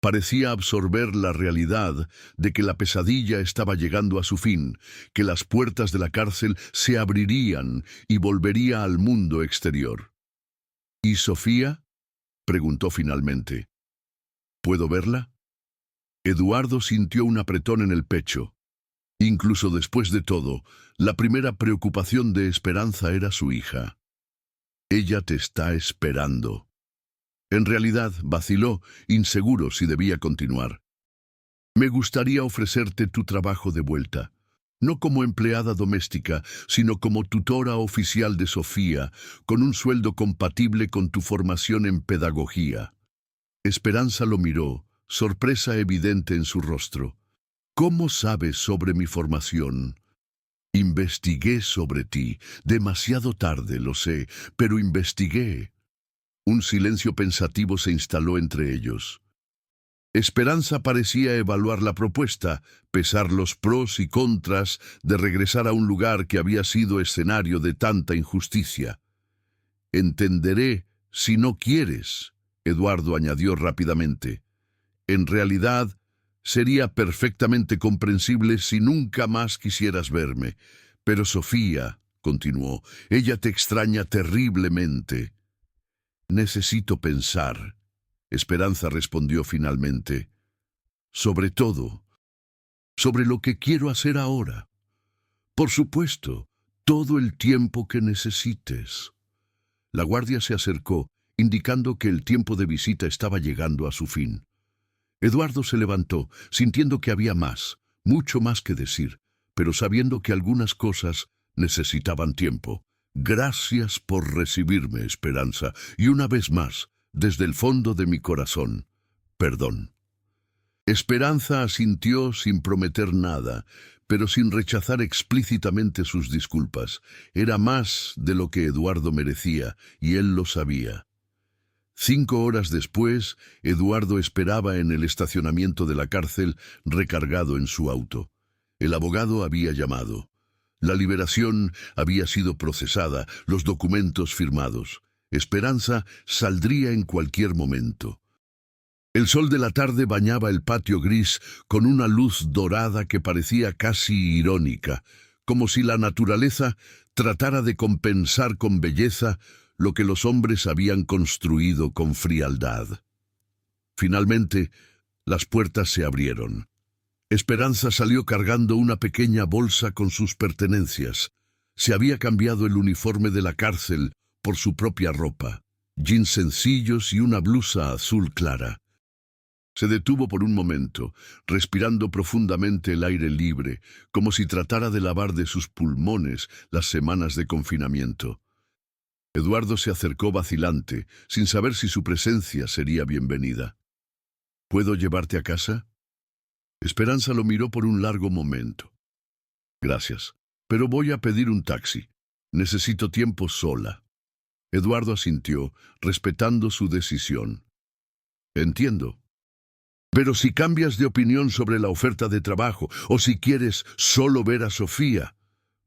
Parecía absorber la realidad de que la pesadilla estaba llegando a su fin, que las puertas de la cárcel se abrirían y volvería al mundo exterior. ¿Y Sofía? Preguntó finalmente. ¿Puedo verla? Eduardo sintió un apretón en el pecho. Incluso después de todo, la primera preocupación de Esperanza era su hija. Ella te está esperando. En realidad, vaciló, inseguro si debía continuar. Me gustaría ofrecerte tu trabajo de vuelta. No como empleada doméstica, sino como tutora oficial de Sofía, con un sueldo compatible con tu formación en pedagogía. Esperanza lo miró, sorpresa evidente en su rostro. ¿Cómo sabes sobre mi formación? Investigué sobre ti. Demasiado tarde, lo sé, pero investigué. Un silencio pensativo se instaló entre ellos. Esperanza parecía evaluar la propuesta, pesar los pros y contras de regresar a un lugar que había sido escenario de tanta injusticia. «Entenderé si no quieres», Eduardo añadió rápidamente. «En realidad, sería perfectamente comprensible si nunca más quisieras verme. Pero Sofía», continuó, «ella te extraña terriblemente». «Necesito pensar», Esperanza respondió finalmente. «Sobre todo, sobre lo que quiero hacer ahora. Por supuesto, todo el tiempo que necesites». La guardia se acercó, indicando que el tiempo de visita estaba llegando a su fin. Eduardo se levantó, sintiendo que había más, mucho más que decir, pero sabiendo que algunas cosas necesitaban tiempo. «Gracias por recibirme, Esperanza, y una vez más, desde el fondo de mi corazón, perdón». Esperanza asintió sin prometer nada, pero sin rechazar explícitamente sus disculpas. Era más de lo que Eduardo merecía, y él lo sabía. 5 horas después, Eduardo esperaba en el estacionamiento de la cárcel, recargado en su auto. El abogado había llamado. La liberación había sido procesada, los documentos firmados. Esperanza saldría en cualquier momento. El sol de la tarde bañaba el patio gris con una luz dorada que parecía casi irónica, como si la naturaleza tratara de compensar con belleza lo que los hombres habían construido con frialdad. Finalmente, las puertas se abrieron. Esperanza salió cargando una pequeña bolsa con sus pertenencias. Se había cambiado el uniforme de la cárcel por su propia ropa, jeans sencillos y una blusa azul clara. Se detuvo por un momento, respirando profundamente el aire libre, como si tratara de lavar de sus pulmones las semanas de confinamiento. Eduardo se acercó vacilante, sin saber si su presencia sería bienvenida. «¿Puedo llevarte a casa?» Esperanza lo miró por un largo momento. «Gracias, pero voy a pedir un taxi. Necesito tiempo sola». Eduardo asintió, respetando su decisión. «Entiendo. Pero si cambias de opinión sobre la oferta de trabajo, o si quieres solo ver a Sofía».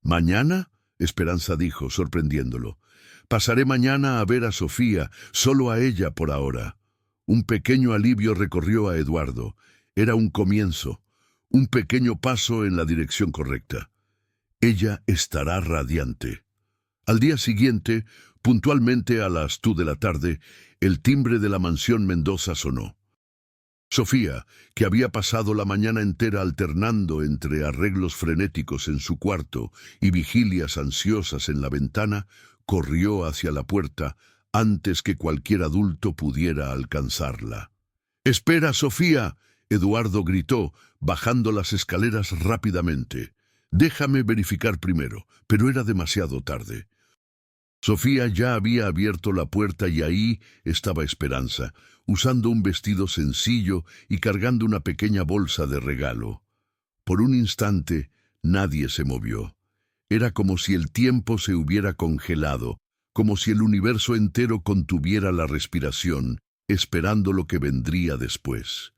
«¿Mañana?», Esperanza dijo, sorprendiéndolo. «Pasaré mañana a ver a Sofía, solo a ella por ahora». Un pequeño alivio recorrió a Eduardo. Era un comienzo, un pequeño paso en la dirección correcta. Ella estará radiante. Al día siguiente, puntualmente a las 2 de la tarde, el timbre de la mansión Mendoza sonó. Sofía, que había pasado la mañana entera alternando entre arreglos frenéticos en su cuarto y vigilias ansiosas en la ventana, corrió hacia la puerta antes que cualquier adulto pudiera alcanzarla. «¡Espera, Sofía!», Eduardo gritó, bajando las escaleras rápidamente. «Déjame verificar primero», pero era demasiado tarde. Sofía ya había abierto la puerta y ahí estaba Esperanza, usando un vestido sencillo y cargando una pequeña bolsa de regalo. Por un instante, nadie se movió. Era como si el tiempo se hubiera congelado, como si el universo entero contuviera la respiración, esperando lo que vendría después.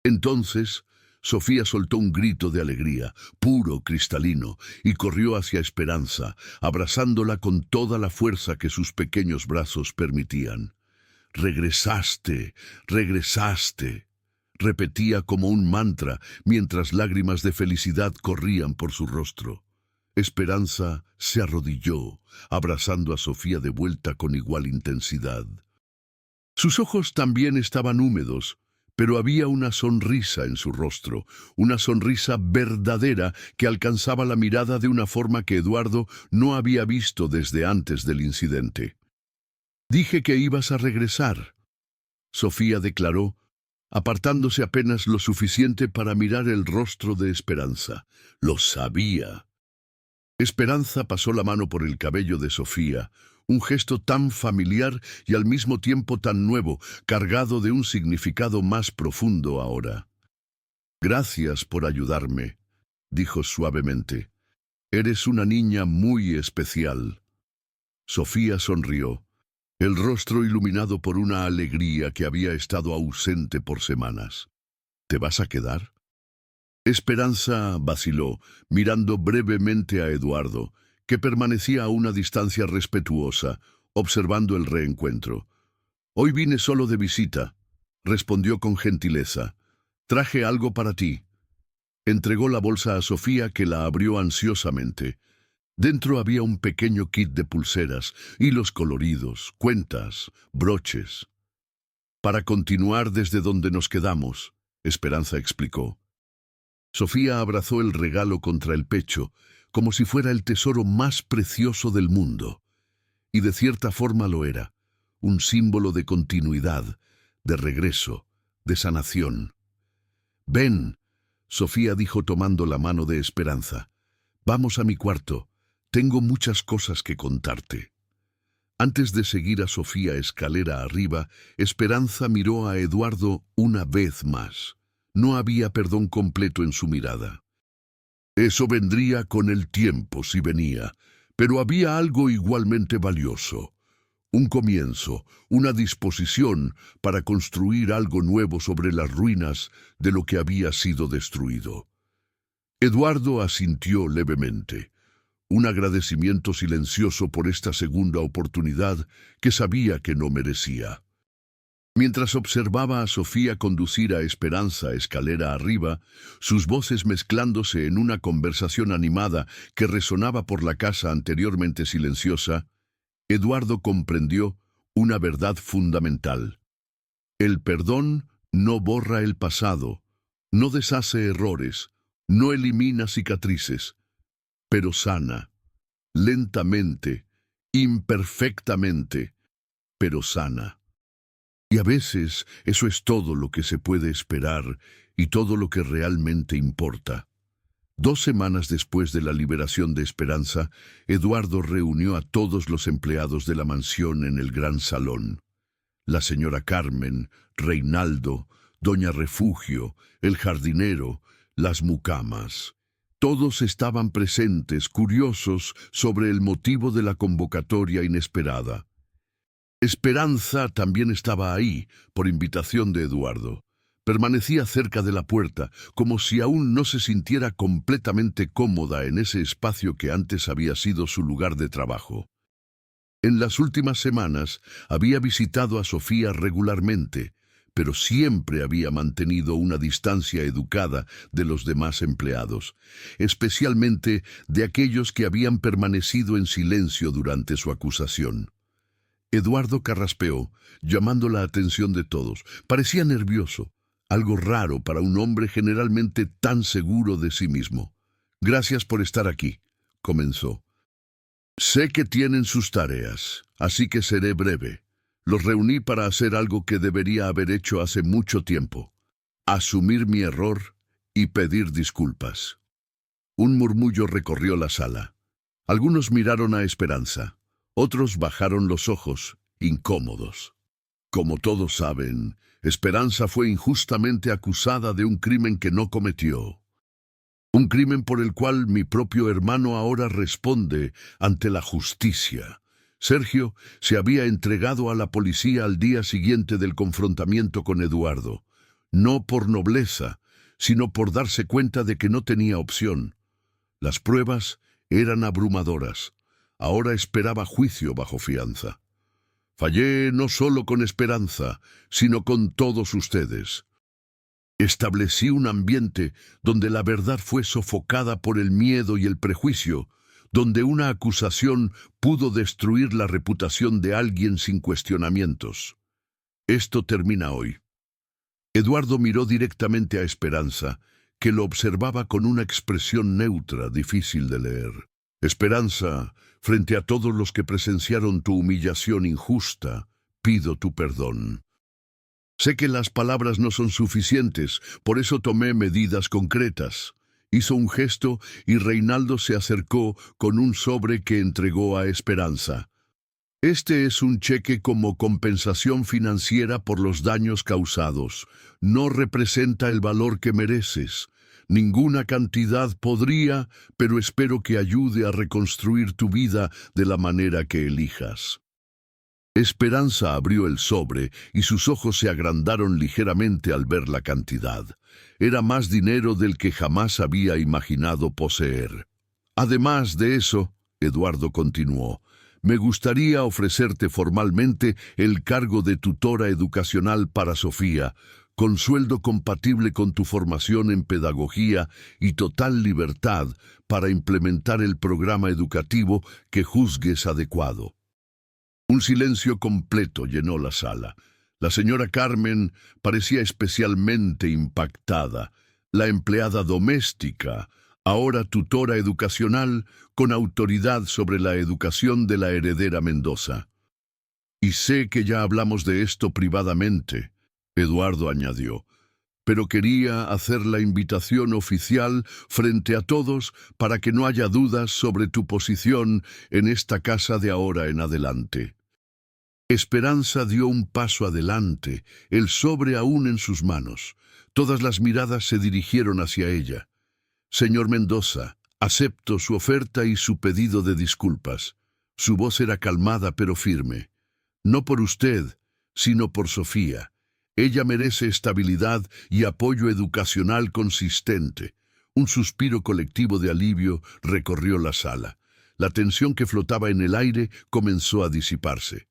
Entonces, Sofía soltó un grito de alegría, puro, cristalino, y corrió hacia Esperanza, abrazándola con toda la fuerza que sus pequeños brazos permitían. «Regresaste, regresaste», repetía como un mantra mientras lágrimas de felicidad corrían por su rostro. Esperanza se arrodilló, abrazando a Sofía de vuelta con igual intensidad. Sus ojos también estaban húmedos, pero había una sonrisa en su rostro, una sonrisa verdadera que alcanzaba la mirada de una forma que Eduardo no había visto desde antes del incidente. «Dije que ibas a regresar», Sofía declaró, apartándose apenas lo suficiente para mirar el rostro de Esperanza. «Lo sabía». Esperanza pasó la mano por el cabello de Sofía, un gesto tan familiar y al mismo tiempo tan nuevo, cargado de un significado más profundo ahora. «Gracias por ayudarme», dijo suavemente. «Eres una niña muy especial». Sofía sonrió. el rostro iluminado por una alegría que había estado ausente por semanas. ¿Te vas a quedar? Esperanza vaciló, mirando brevemente a Eduardo, que permanecía a una distancia respetuosa, observando el reencuentro. «Hoy vine solo de visita», respondió con gentileza. «Traje algo para ti». Entregó la bolsa a Sofía, que la abrió ansiosamente. Dentro había un pequeño kit de pulseras, hilos coloridos, cuentas, broches. «Para continuar desde donde nos quedamos», Esperanza explicó. Sofía abrazó el regalo contra el pecho, como si fuera el tesoro más precioso del mundo. Y de cierta forma lo era, un símbolo de continuidad, de regreso, de sanación. «Ven», Sofía dijo tomando la mano de Esperanza. «Vamos a mi cuarto. Tengo muchas cosas que contarte». Antes de seguir a Sofía escalera arriba, Esperanza miró a Eduardo una vez más. No había perdón completo en su mirada. Eso vendría con el tiempo si venía, pero había algo igualmente valioso. Un comienzo, una disposición para construir algo nuevo sobre las ruinas de lo que había sido destruido. Eduardo asintió levemente. Un agradecimiento silencioso por esta segunda oportunidad que sabía que no merecía. Mientras observaba a Sofía conducir a Esperanza escalera arriba, sus voces mezclándose en una conversación animada que resonaba por la casa anteriormente silenciosa, Eduardo comprendió una verdad fundamental. El perdón no borra el pasado, no deshace errores, no elimina cicatrices, pero sana, lentamente, imperfectamente, pero sana. Y a veces eso es todo lo que se puede esperar y todo lo que realmente importa. 2 semanas después de la liberación de Esperanza, Eduardo reunió a todos los empleados de la mansión en el gran salón. La señora Carmen, Reinaldo, doña Refugio, el jardinero, las mucamas. Todos estaban presentes, curiosos sobre el motivo de la convocatoria inesperada. Esperanza también estaba ahí, por invitación de Eduardo. Permanecía cerca de la puerta, como si aún no se sintiera completamente cómoda en ese espacio que antes había sido su lugar de trabajo. En las últimas semanas había visitado a Sofía regularmente, pero siempre había mantenido una distancia educada de los demás empleados, especialmente de aquellos que habían permanecido en silencio durante su acusación. Eduardo carraspeó, llamando la atención de todos. Parecía nervioso, algo raro para un hombre generalmente tan seguro de sí mismo. «Gracias por estar aquí», comenzó. «Sé que tienen sus tareas, así que seré breve. Los reuní para hacer algo que debería haber hecho hace mucho tiempo. Asumir mi error y pedir disculpas». Un murmullo recorrió la sala. Algunos miraron a Esperanza. Otros bajaron los ojos, incómodos. Como todos saben, Esperanza fue injustamente acusada de un crimen que no cometió. Un crimen por el cual mi propio hermano ahora responde ante la justicia. Sergio se había entregado a la policía al día siguiente del confrontamiento con Eduardo, no por nobleza, sino por darse cuenta de que no tenía opción. Las pruebas eran abrumadoras. Ahora esperaba juicio bajo fianza. Fallé no solo con Esperanza, sino con todos ustedes. Establecí un ambiente donde la verdad fue sofocada por el miedo y el prejuicio, donde una acusación pudo destruir la reputación de alguien sin cuestionamientos. Esto termina hoy. Eduardo miró directamente a Esperanza, que lo observaba con una expresión neutra, difícil de leer. «Esperanza, frente a todos los que presenciaron tu humillación injusta, pido tu perdón. Sé que las palabras no son suficientes, por eso tomé medidas concretas». Hizo un gesto y Reinaldo se acercó con un sobre que entregó a Esperanza. «Este es un cheque como compensación financiera por los daños causados. No representa el valor que mereces. Ninguna cantidad podría, pero espero que ayude a reconstruir tu vida de la manera que elijas». Esperanza abrió el sobre y sus ojos se agrandaron ligeramente al ver la cantidad. Era más dinero del que jamás había imaginado poseer. Además de eso, Eduardo continuó, me gustaría ofrecerte formalmente el cargo de tutora educacional para Sofía, con sueldo compatible con tu formación en pedagogía y total libertad para implementar el programa educativo que juzgues adecuado. Un silencio completo llenó la sala. La señora Carmen parecía especialmente impactada. La empleada doméstica, ahora tutora educacional, con autoridad sobre la educación de la heredera Mendoza. Y sé que ya hablamos de esto privadamente, Eduardo añadió, pero quería hacer la invitación oficial frente a todos para que no haya dudas sobre tu posición en esta casa de ahora en adelante. Esperanza dio un paso adelante, el sobre aún en sus manos. Todas las miradas se dirigieron hacia ella. Señor Mendoza, acepto su oferta y su pedido de disculpas. Su voz era calmada pero firme. No por usted, sino por Sofía. Ella merece estabilidad y apoyo educacional consistente. Un suspiro colectivo de alivio recorrió la sala. La tensión que flotaba en el aire comenzó a disiparse.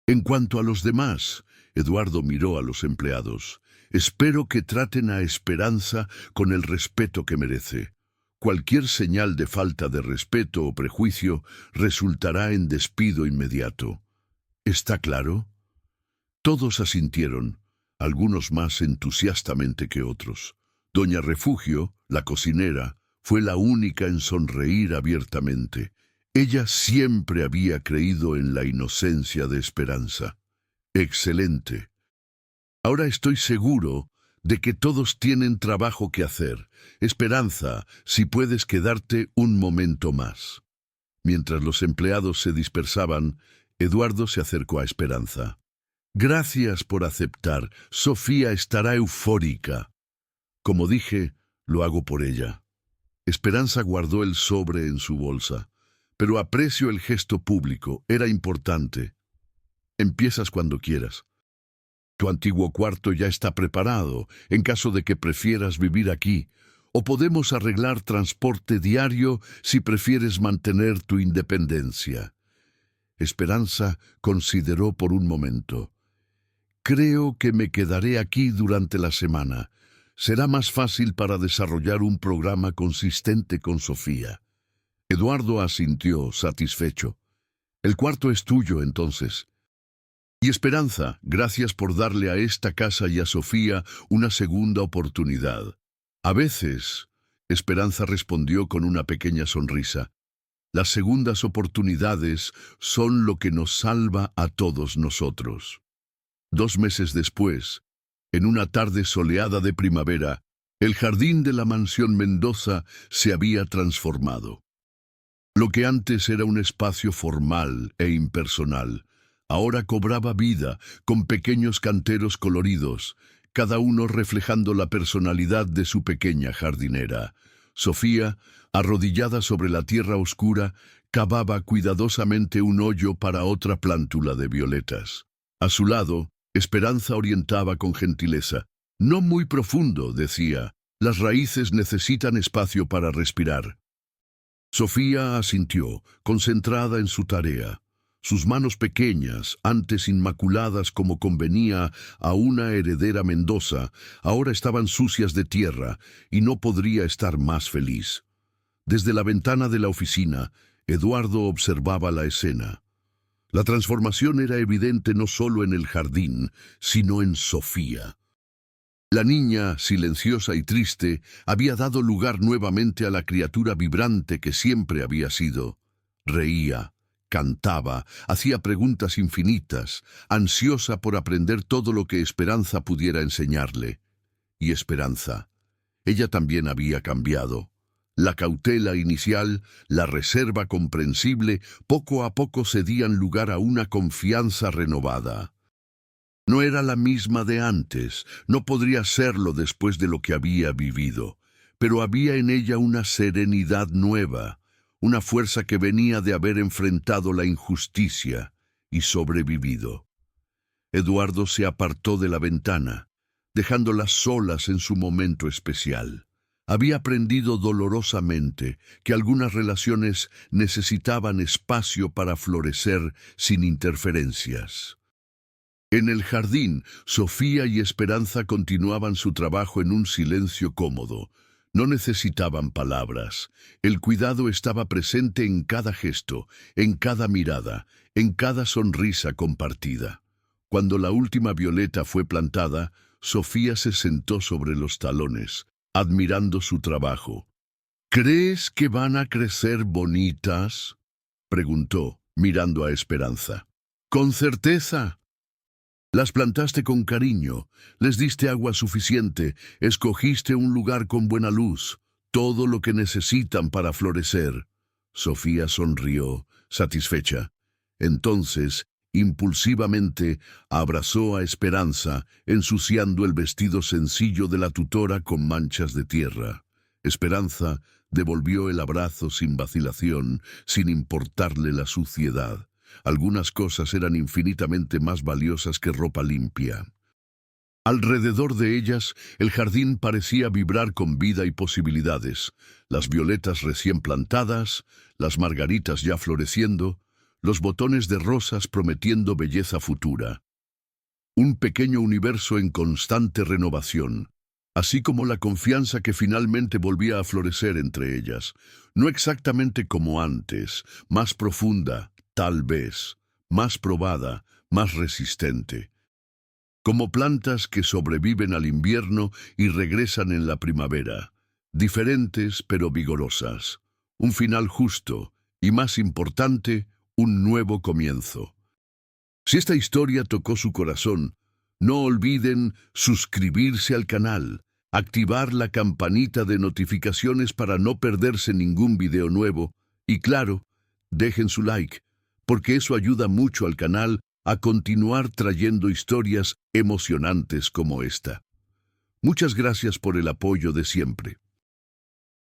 En cuanto a los demás, Eduardo miró a los empleados. Espero que traten a Esperanza con el respeto que merece. Cualquier señal de falta de respeto o prejuicio resultará en despido inmediato. ¿Está claro? Todos asintieron, algunos más entusiastamente que otros. Doña Refugio, la cocinera, fue la única en sonreír abiertamente. Ella siempre había creído en la inocencia de Esperanza. Excelente. Ahora estoy seguro de que todos tienen trabajo que hacer. Esperanza, si puedes quedarte un momento más. Mientras los empleados se dispersaban, Eduardo se acercó a Esperanza. Gracias por aceptar. Sofía estará eufórica. Como dije, lo hago por ella. Esperanza guardó el sobre en su bolsa. Pero aprecio el gesto público. Era importante. Empiezas cuando quieras. Tu antiguo cuarto ya está preparado, en caso de que prefieras vivir aquí, o podemos arreglar transporte diario si prefieres mantener tu independencia. Esperanza consideró por un momento. Creo que me quedaré aquí durante la semana. Será más fácil para desarrollar un programa consistente con Sofía. Eduardo asintió, satisfecho. El cuarto es tuyo, entonces. Y Esperanza, gracias por darle a esta casa y a Sofía una segunda oportunidad. A veces, Esperanza respondió con una pequeña sonrisa. Las segundas oportunidades son lo que nos salva a todos nosotros. 2 meses después, en una tarde soleada de primavera, el jardín de la mansión Mendoza se había transformado. Lo que antes era un espacio formal e impersonal, ahora cobraba vida con pequeños canteros coloridos, cada uno reflejando la personalidad de su pequeña jardinera. Sofía, arrodillada sobre la tierra oscura, cavaba cuidadosamente un hoyo para otra plántula de violetas. A su lado, Esperanza orientaba con gentileza. No muy profundo, decía. Las raíces necesitan espacio para respirar. Sofía asintió, concentrada en su tarea. Sus manos pequeñas, antes inmaculadas como convenía a una heredera Mendoza, ahora estaban sucias de tierra y no podría estar más feliz. Desde la ventana de la oficina, Eduardo observaba la escena. La transformación era evidente no solo en el jardín, sino en Sofía. La niña, silenciosa y triste, había dado lugar nuevamente a la criatura vibrante que siempre había sido. Reía, cantaba, hacía preguntas infinitas, ansiosa por aprender todo lo que Esperanza pudiera enseñarle. Y Esperanza. Ella también había cambiado. La cautela inicial, la reserva comprensible, poco a poco cedían lugar a una confianza renovada. No era la misma de antes, no podría serlo después de lo que había vivido, pero había en ella una serenidad nueva, una fuerza que venía de haber enfrentado la injusticia, y sobrevivido. Eduardo se apartó de la ventana, dejándolas solas en su momento especial. Había aprendido dolorosamente que algunas relaciones necesitaban espacio para florecer sin interferencias. En el jardín, Sofía y Esperanza continuaban su trabajo en un silencio cómodo. No necesitaban palabras. El cuidado estaba presente en cada gesto, en cada mirada, en cada sonrisa compartida. Cuando la última violeta fue plantada, Sofía se sentó sobre los talones, admirando su trabajo. ¿Crees que van a crecer bonitas?, preguntó, mirando a Esperanza. Con certeza. Las plantaste con cariño, les diste agua suficiente, escogiste un lugar con buena luz, todo lo que necesitan para florecer. Sofía sonrió, satisfecha. Entonces, impulsivamente, abrazó a Esperanza, ensuciando el vestido sencillo de la tutora con manchas de tierra. Esperanza devolvió el abrazo sin vacilación, sin importarle la suciedad. Algunas cosas eran infinitamente más valiosas que ropa limpia. Alrededor de ellas, el jardín parecía vibrar con vida y posibilidades. Las violetas recién plantadas, las margaritas ya floreciendo, los botones de rosas prometiendo belleza futura. Un pequeño universo en constante renovación, así como la confianza que finalmente volvía a florecer entre ellas. No exactamente como antes, más profunda, tal vez, más probada, más resistente. Como plantas que sobreviven al invierno y regresan en la primavera, diferentes pero vigorosas. Un final justo y, más importante, un nuevo comienzo. Si esta historia tocó su corazón, no olviden suscribirse al canal, activar la campanita de notificaciones para no perderse ningún video nuevo y, claro, dejen su like, porque eso ayuda mucho al canal a continuar trayendo historias emocionantes como esta. Muchas gracias por el apoyo de siempre.